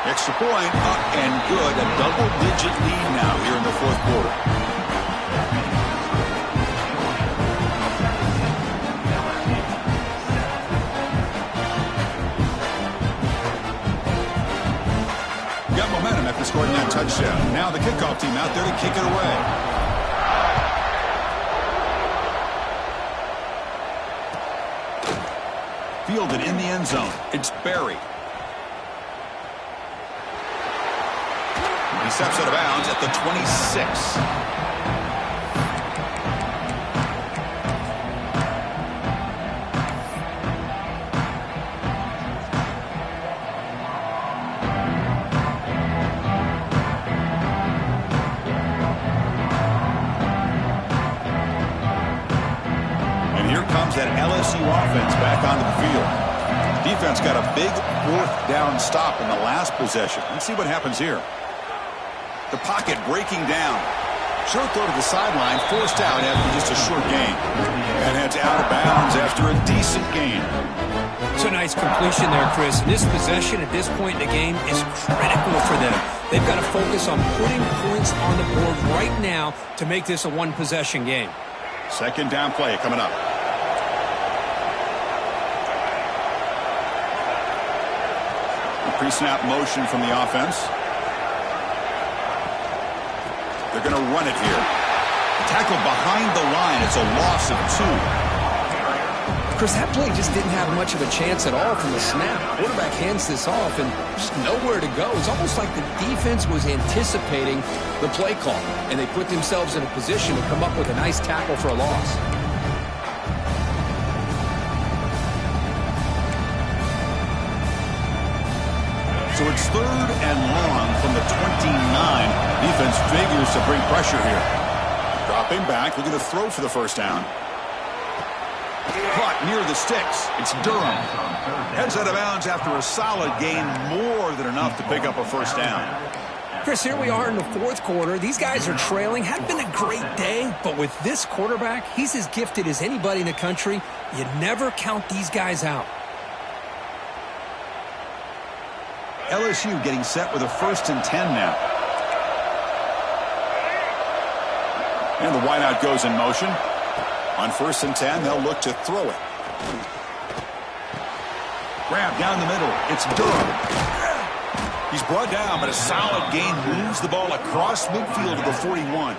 Extra point, up and good. A double-digit lead now here in the fourth quarter. Got momentum after scoring that touchdown. Now the kickoff team out there to kick it away. Fielded in the end zone. It's Barry. He steps out of bounds at the 26. And here comes that LSU offense back onto the field. Defense got a big fourth down stop in the last possession. Let's see what happens here. The pocket breaking down. Short throw to the sideline, forced out after just a short gain. And heads out of bounds after a decent gain. It's a nice completion there, Chris. And this possession at this point in the game is critical for them. They've got to focus on putting points on the board right now to make this a one-possession game. Second down play coming up. Pre-snap motion from the offense. They're going to run it here. Tackle behind the line. It's a loss of 2. Chris, that play just didn't have much of a chance at all from the snap. Quarterback hands this off and just nowhere to go. It's almost like the defense was anticipating the play call, and they put themselves in a position to come up with a nice tackle for a loss. So it's third and long from the 29. Defense figures to bring pressure here. Dropping back, looking to throw for the first down. Caught near the sticks. It's Durham. Heads out of bounds after a solid gain, more than enough to pick up a first down. Chris, here we are in the fourth quarter. These guys are trailing. Hadn't been a great day, but with this quarterback, he's as gifted as anybody in the country. You never count these guys out. LSU getting set with a 1st and 10 now. And the wideout goes in motion. On 1st and 10, they'll look to throw it. Grab down the middle. It's Durham. He's brought down, but a solid gain moves the ball across midfield to the 41.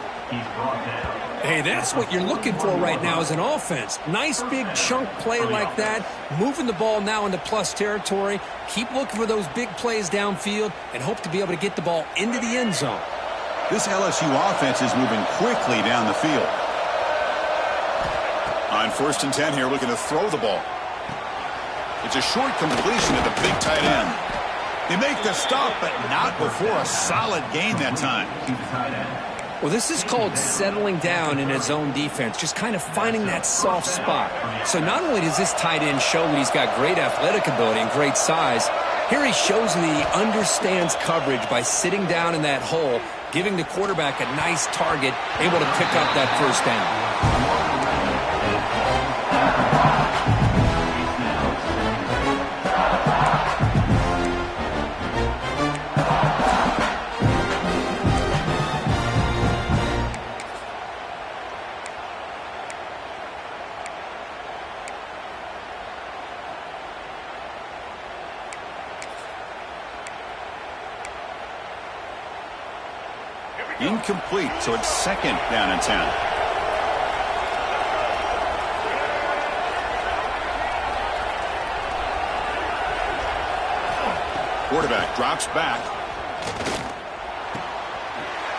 Hey, that's what you're looking for right now as an offense. Nice big chunk play like that. Moving the ball now into plus territory. Keep looking for those big plays downfield and hope to be able to get the ball into the end zone. This LSU offense is moving quickly down the field. On 1st and 10 here, looking to throw the ball. It's a short completion at the big tight end. They make the stop, but not before a solid gain that time. Well, this is called settling down in his own defense, just kind of finding that soft spot. So not only does this tight end show that he's got great athletic ability and great size, here he shows that he understands coverage by sitting down in that hole, giving the quarterback a nice target, able to pick up that first down. Incomplete, so it's 2nd down and 10. Quarterback drops back.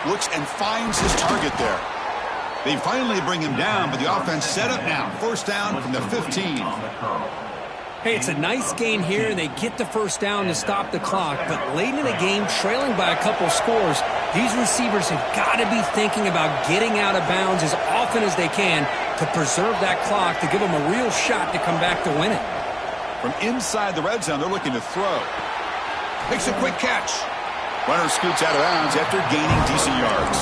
Looks and finds his target there. They finally bring him down, but the offense set up now. 1st down from the 15. Hey, it's a nice gain here, and they get the first down to stop the clock. But late in the game, trailing by a couple scores, these receivers have got to be thinking about getting out of bounds as often as they can to preserve that clock, to give them a real shot to come back to win it. From inside the red zone, they're looking to throw. Makes a quick catch. Runner scoots out of bounds after gaining decent yards.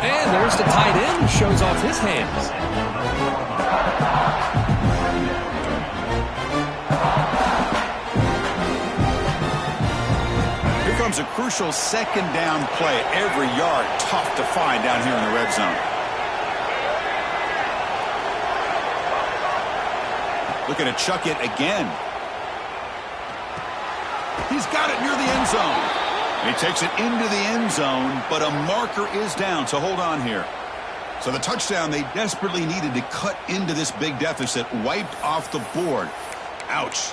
And there's the tight end who shows off his hands. becomes a crucial second down play. Every yard tough to find down here in the red zone. Looking to chuck it again. He's got it near the end zone. He takes it into the end zone, but a marker is down, so hold on here. So the touchdown they desperately needed to cut into this big deficit wiped off the board. Ouch.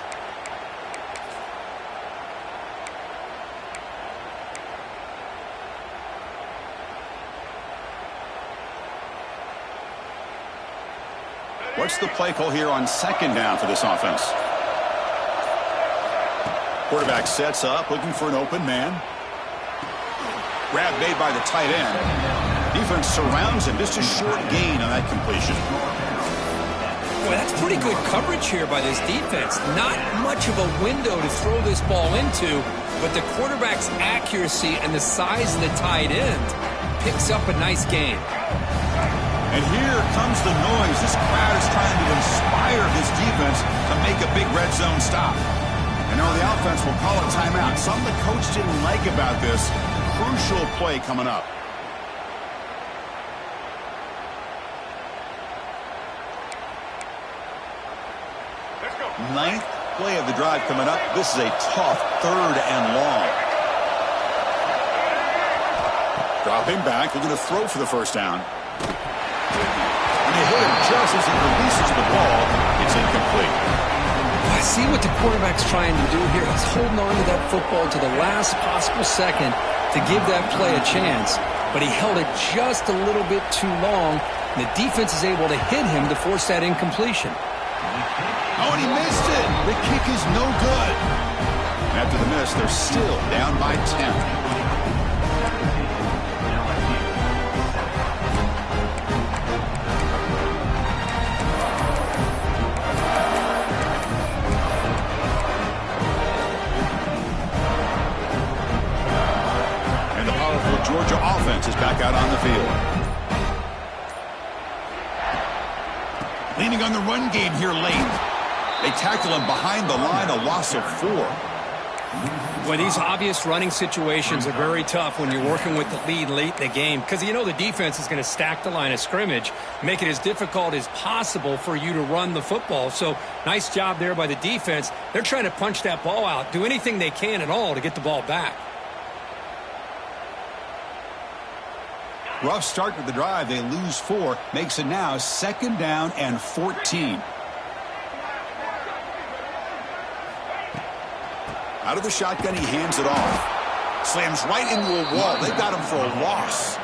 What's the play call here on second down for this offense? Quarterback sets up, looking for an open man. Grab made by the tight end. Defense surrounds him. Just a short gain on that completion. Boy, that's pretty good coverage here by this defense. Not much of a window to throw this ball into, but the quarterback's accuracy and the size of the tight end picks up a nice gain. And here comes the noise. This crowd is trying to inspire this defense to make a big red zone stop. I know the offense will call a timeout. Something the coach didn't like about this. Crucial play coming up. Ninth play of the drive coming up. This is a tough third and long. Dropping back, looking to throw for the first down. And they hit him just as he releases the ball. It's incomplete. I see what the quarterback's trying to do here. He's holding on to that football to the last possible second to give that play a chance. But he held it just a little bit too long. And the defense is able to hit him to force that incompletion. Oh, and he missed it. The kick is no good. After the miss, they're still down by 10. Georgia offense is back out on the field. Leaning on the run game here late. They tackle him behind the line, a loss of 4. Well, these obvious running situations are very tough when you're working with the lead late in the game because you know the defense is going to stack the line of scrimmage, make it as difficult as possible for you to run the football. So nice job there by the defense. They're trying to punch that ball out, do anything they can at all to get the ball back. Rough start to the drive. They lose 4. Makes it now second down and 14. Out of the shotgun, he hands it off. Slams right into a wall. They got him for a loss.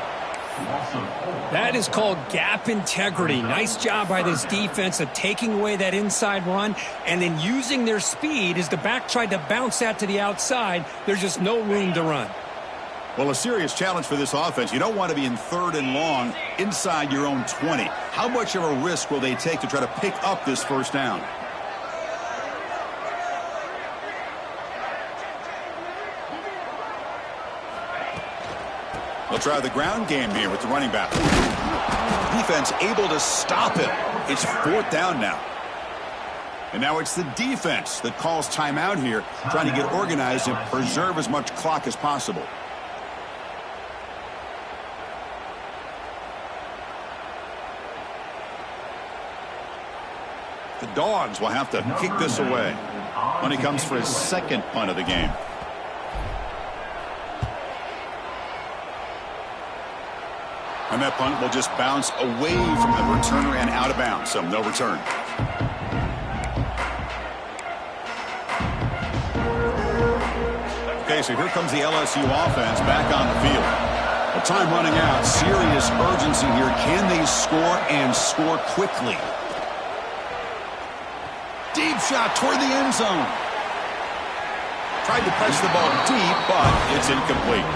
That is called gap integrity. Nice job by this defense of taking away that inside run and then using their speed as the back tried to bounce that to the outside. There's just no room to run. Well, a serious challenge for this offense. You don't want to be in third and long inside your own 20. How much of a risk will they take to try to pick up this first down? They'll try the ground game here with the running back. Defense able to stop it. It's 4th down now. And now it's the defense that calls timeout here, trying to get organized and preserve as much clock as possible. The Dogs will have to kick this away when he comes for his second punt of the game. And that punt will just bounce away from the returner and out of bounds, so no return. Okay, so here comes the LSU offense back on the field. The time running out, serious urgency here. Can they score and score quickly? Deep shot toward the end zone. Tried to press the ball deep, but it's incomplete.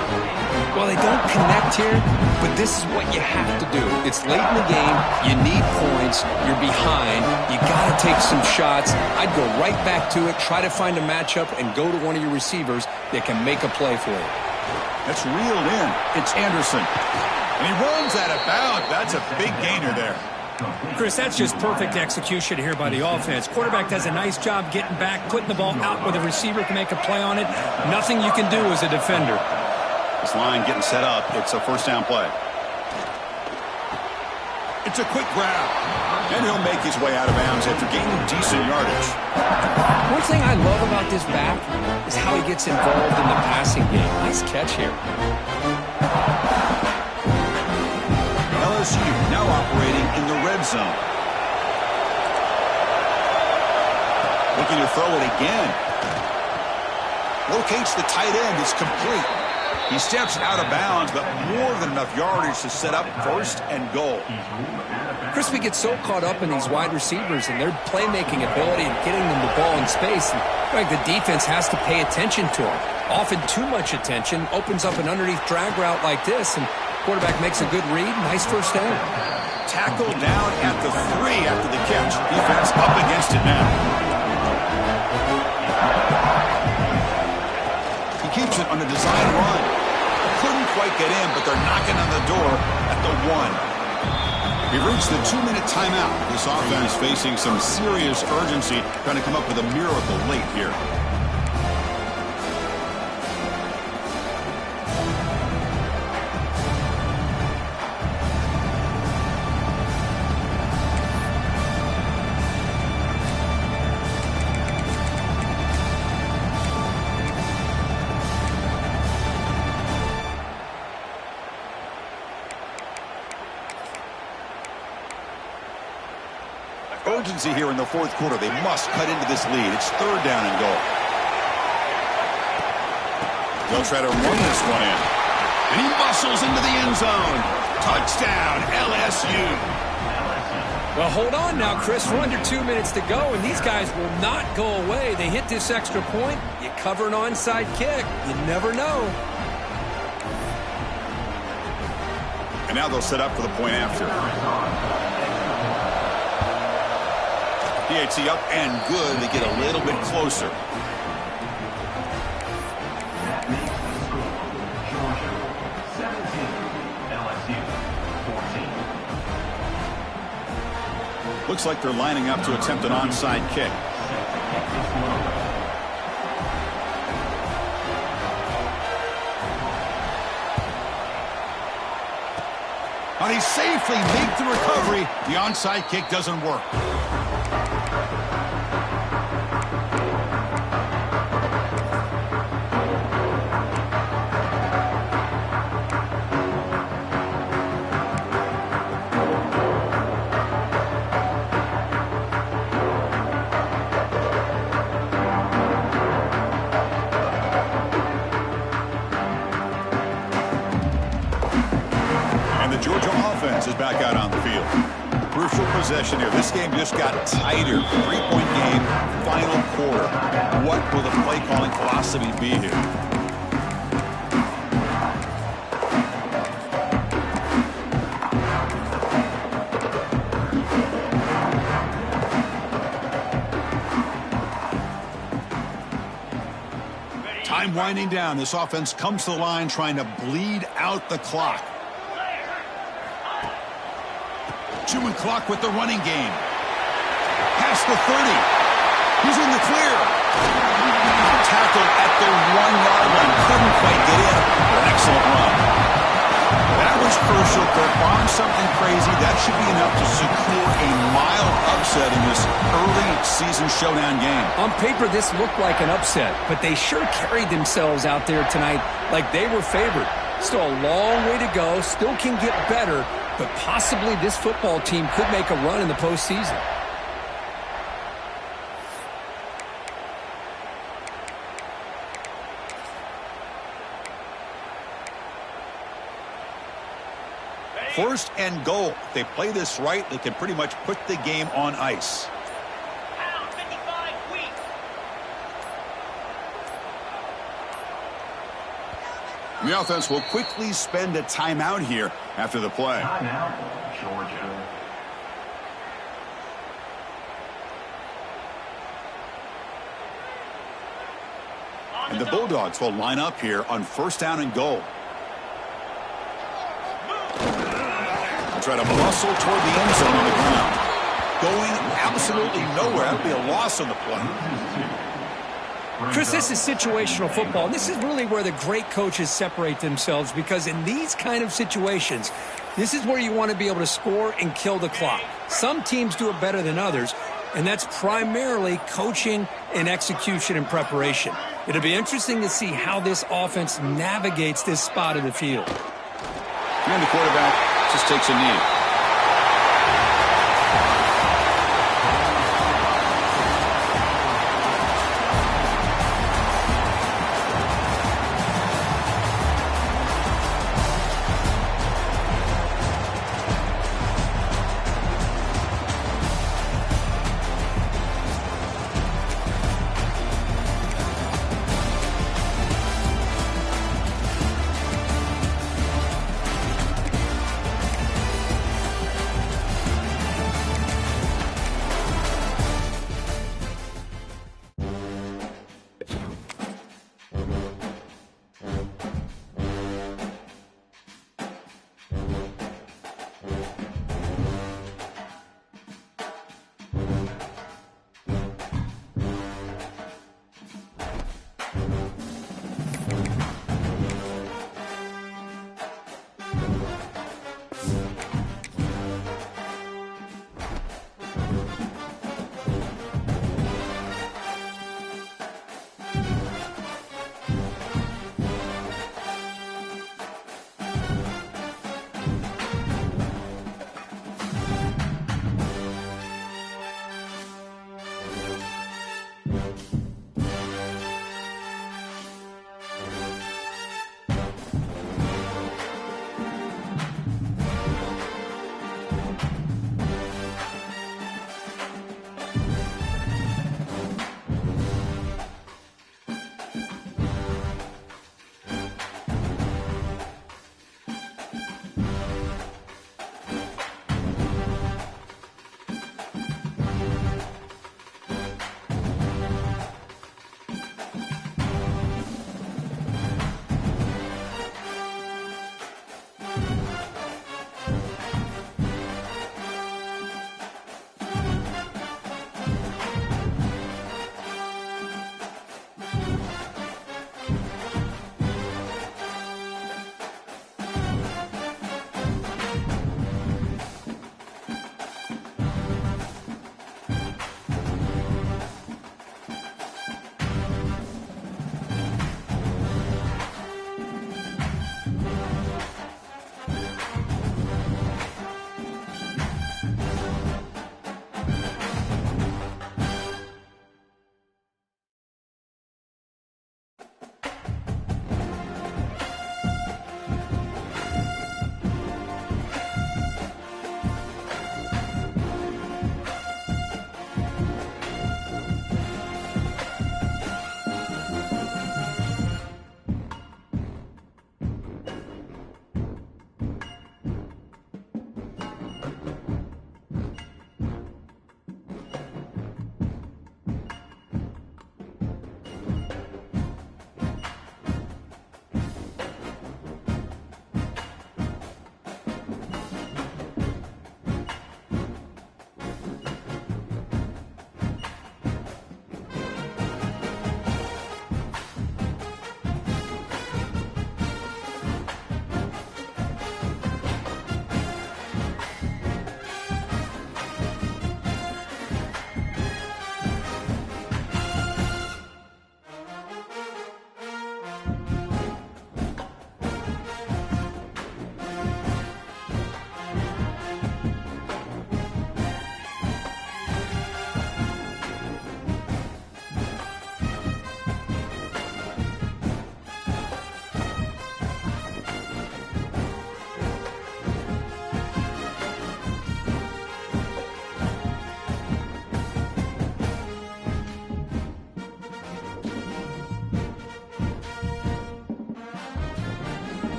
Well, they don't connect here, but this is what you have to do. It's late in the game. You need points. You're behind. You got to take some shots. I'd go right back to it, try to find a matchup, and go to one of your receivers that can make a play for you. That's reeled in. It's Anderson. And he runs out of bounds. That's a big gainer there. Chris, that's just perfect execution here by the offense. Quarterback does a nice job getting back, putting the ball out where the receiver can make a play on it. Nothing you can do as a defender. This line getting set up. It's a first down play. It's a quick grab. And he'll make his way out of bounds after gaining decent yardage. One thing I love about this back is how he gets involved in the passing game. Nice catch here. LSU now operating in the red zone. Looking to throw it again. Locates the tight end. It's complete. He steps out of bounds, but more than enough yardage to set up first and goal. Chris, we get so caught up in these wide receivers and their playmaking ability and getting them the ball in space. And like the defense has to pay attention to them. Often too much attention opens up an underneath drag route like this, and quarterback makes a good read. Nice first down. Tackled down at the 3 after the catch. Defense up against it now. He keeps it on a design run. Couldn't quite get in, but they're knocking on the door at the 1. We've reached the 2-minute timeout. This offense facing some serious urgency, trying to come up with a miracle late here. Urgency here in the fourth quarter. They must cut into this lead. It's third down and goal. They'll try to run this one in. And he muscles into the end zone. Touchdown, LSU. Well, hold on now, Chris. We're under 2 minutes to go, and these guys will not go away. They hit this extra point. You cover an onside kick. You never know. And now they'll set up for the point after. PHC up and good. They get a little bit closer. That makes the score Georgia 17, LSU 14. Looks like they're lining up to attempt an onside kick. And he safely made the recovery. The onside kick doesn't work. Georgia offense is back out on the field. Crucial possession here. This game just got tighter. 3-point game, final quarter. What will the play calling philosophy be here? Time winding down. This offense comes to the line trying to bleed out the clock. Chewing clock with the running game. Past the 30. He's in the clear. Tackled at the 1-yard line. Couldn't quite get in. An excellent run. That was crucial. Kirk bombed something crazy. That should be enough to secure a mild upset in this early season showdown game. On paper, this looked like an upset, but they sure carried themselves out there tonight like they were favored. Still a long way to go. Still can get better. But possibly this football team could make a run in the postseason. First and goal. If they play this right, they can pretty much put the game on ice. The offense will quickly spend a timeout here after the play. Timeout, Georgia. And the Bulldogs will line up here on first down and goal. They'll try to muscle toward the end zone on the ground. Going absolutely nowhere. That would be a loss on the play. Chris, this is situational football. And this is really where the great coaches separate themselves, because in these kind of situations, this is where you want to be able to score and kill the clock. Some teams do it better than others, and that's primarily coaching and execution and preparation. It'll be interesting to see how this offense navigates this spot of the field. And the quarterback just takes a knee.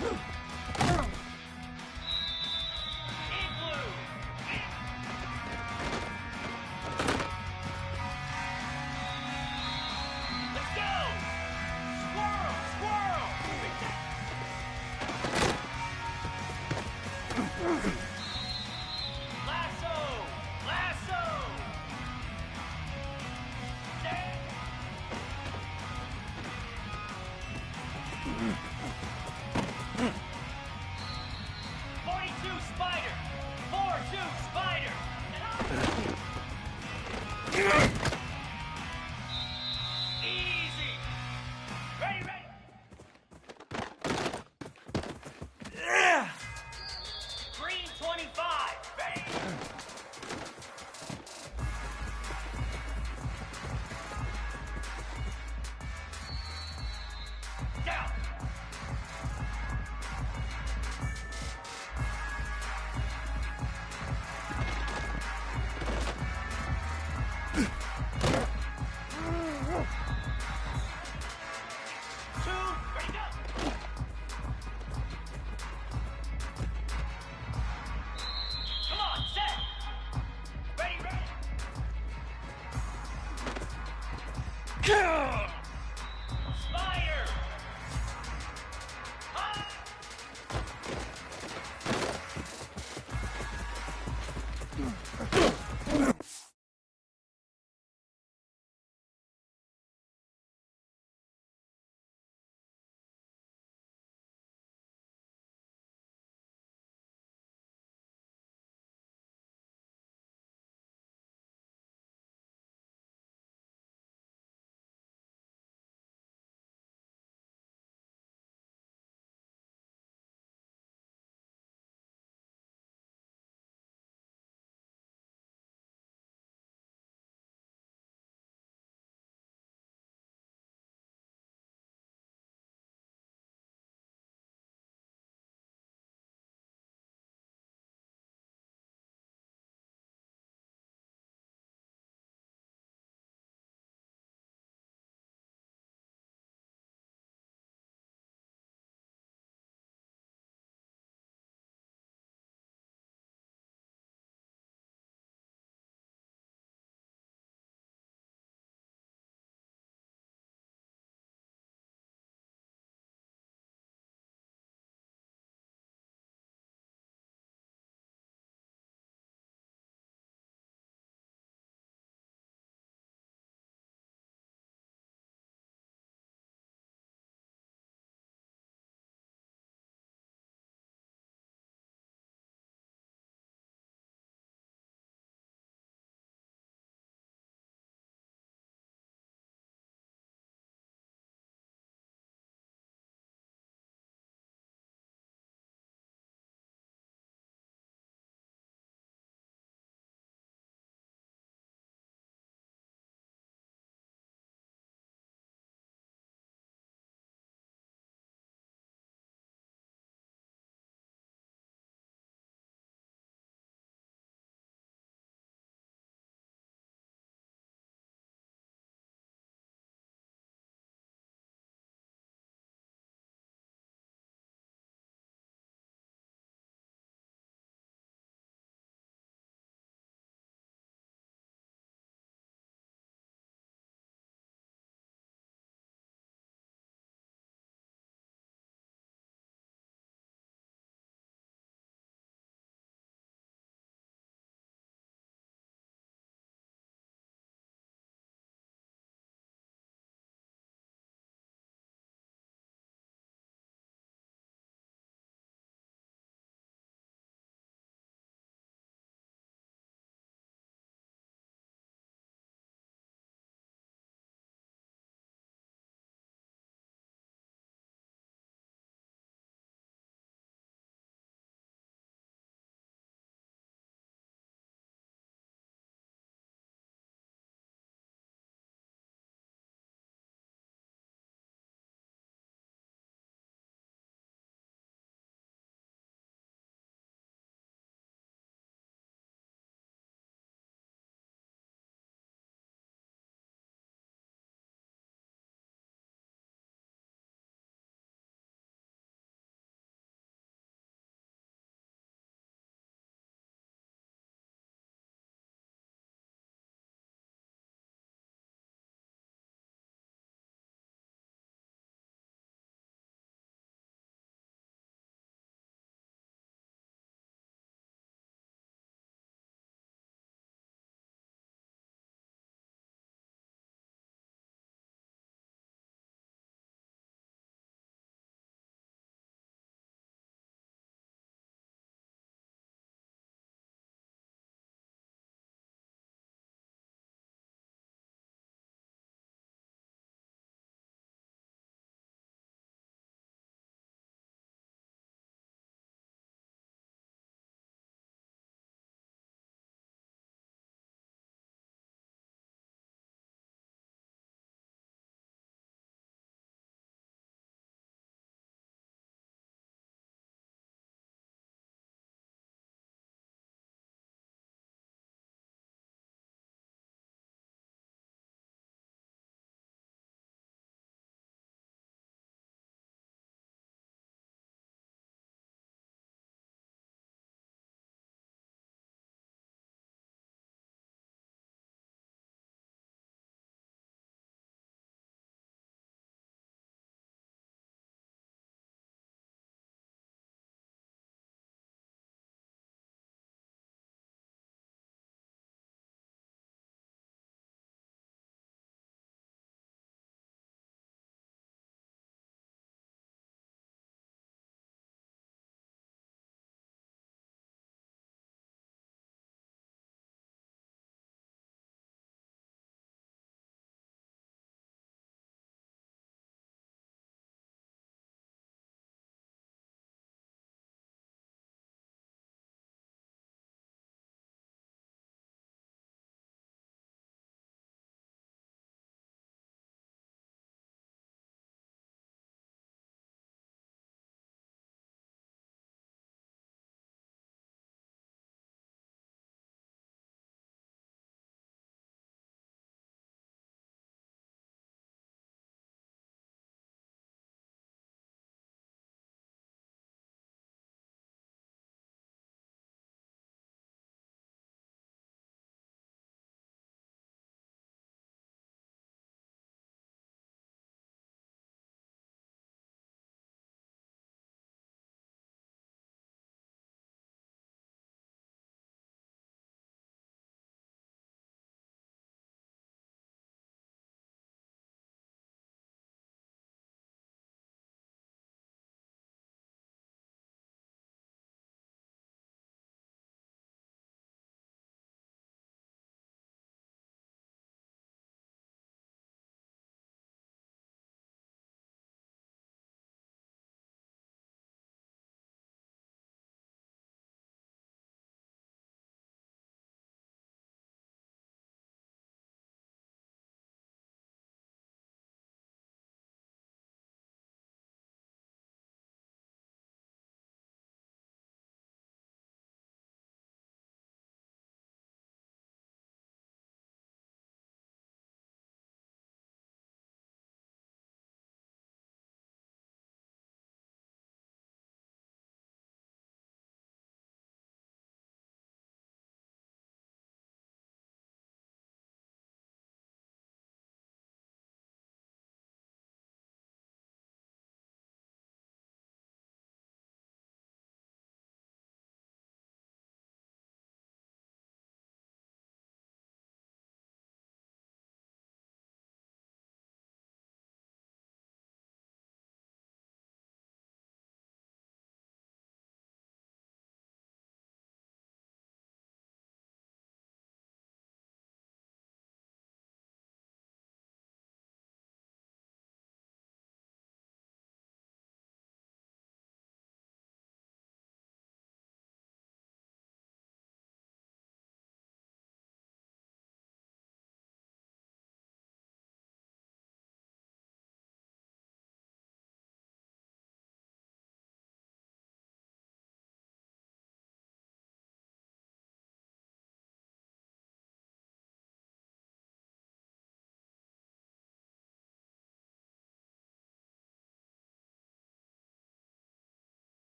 Woo!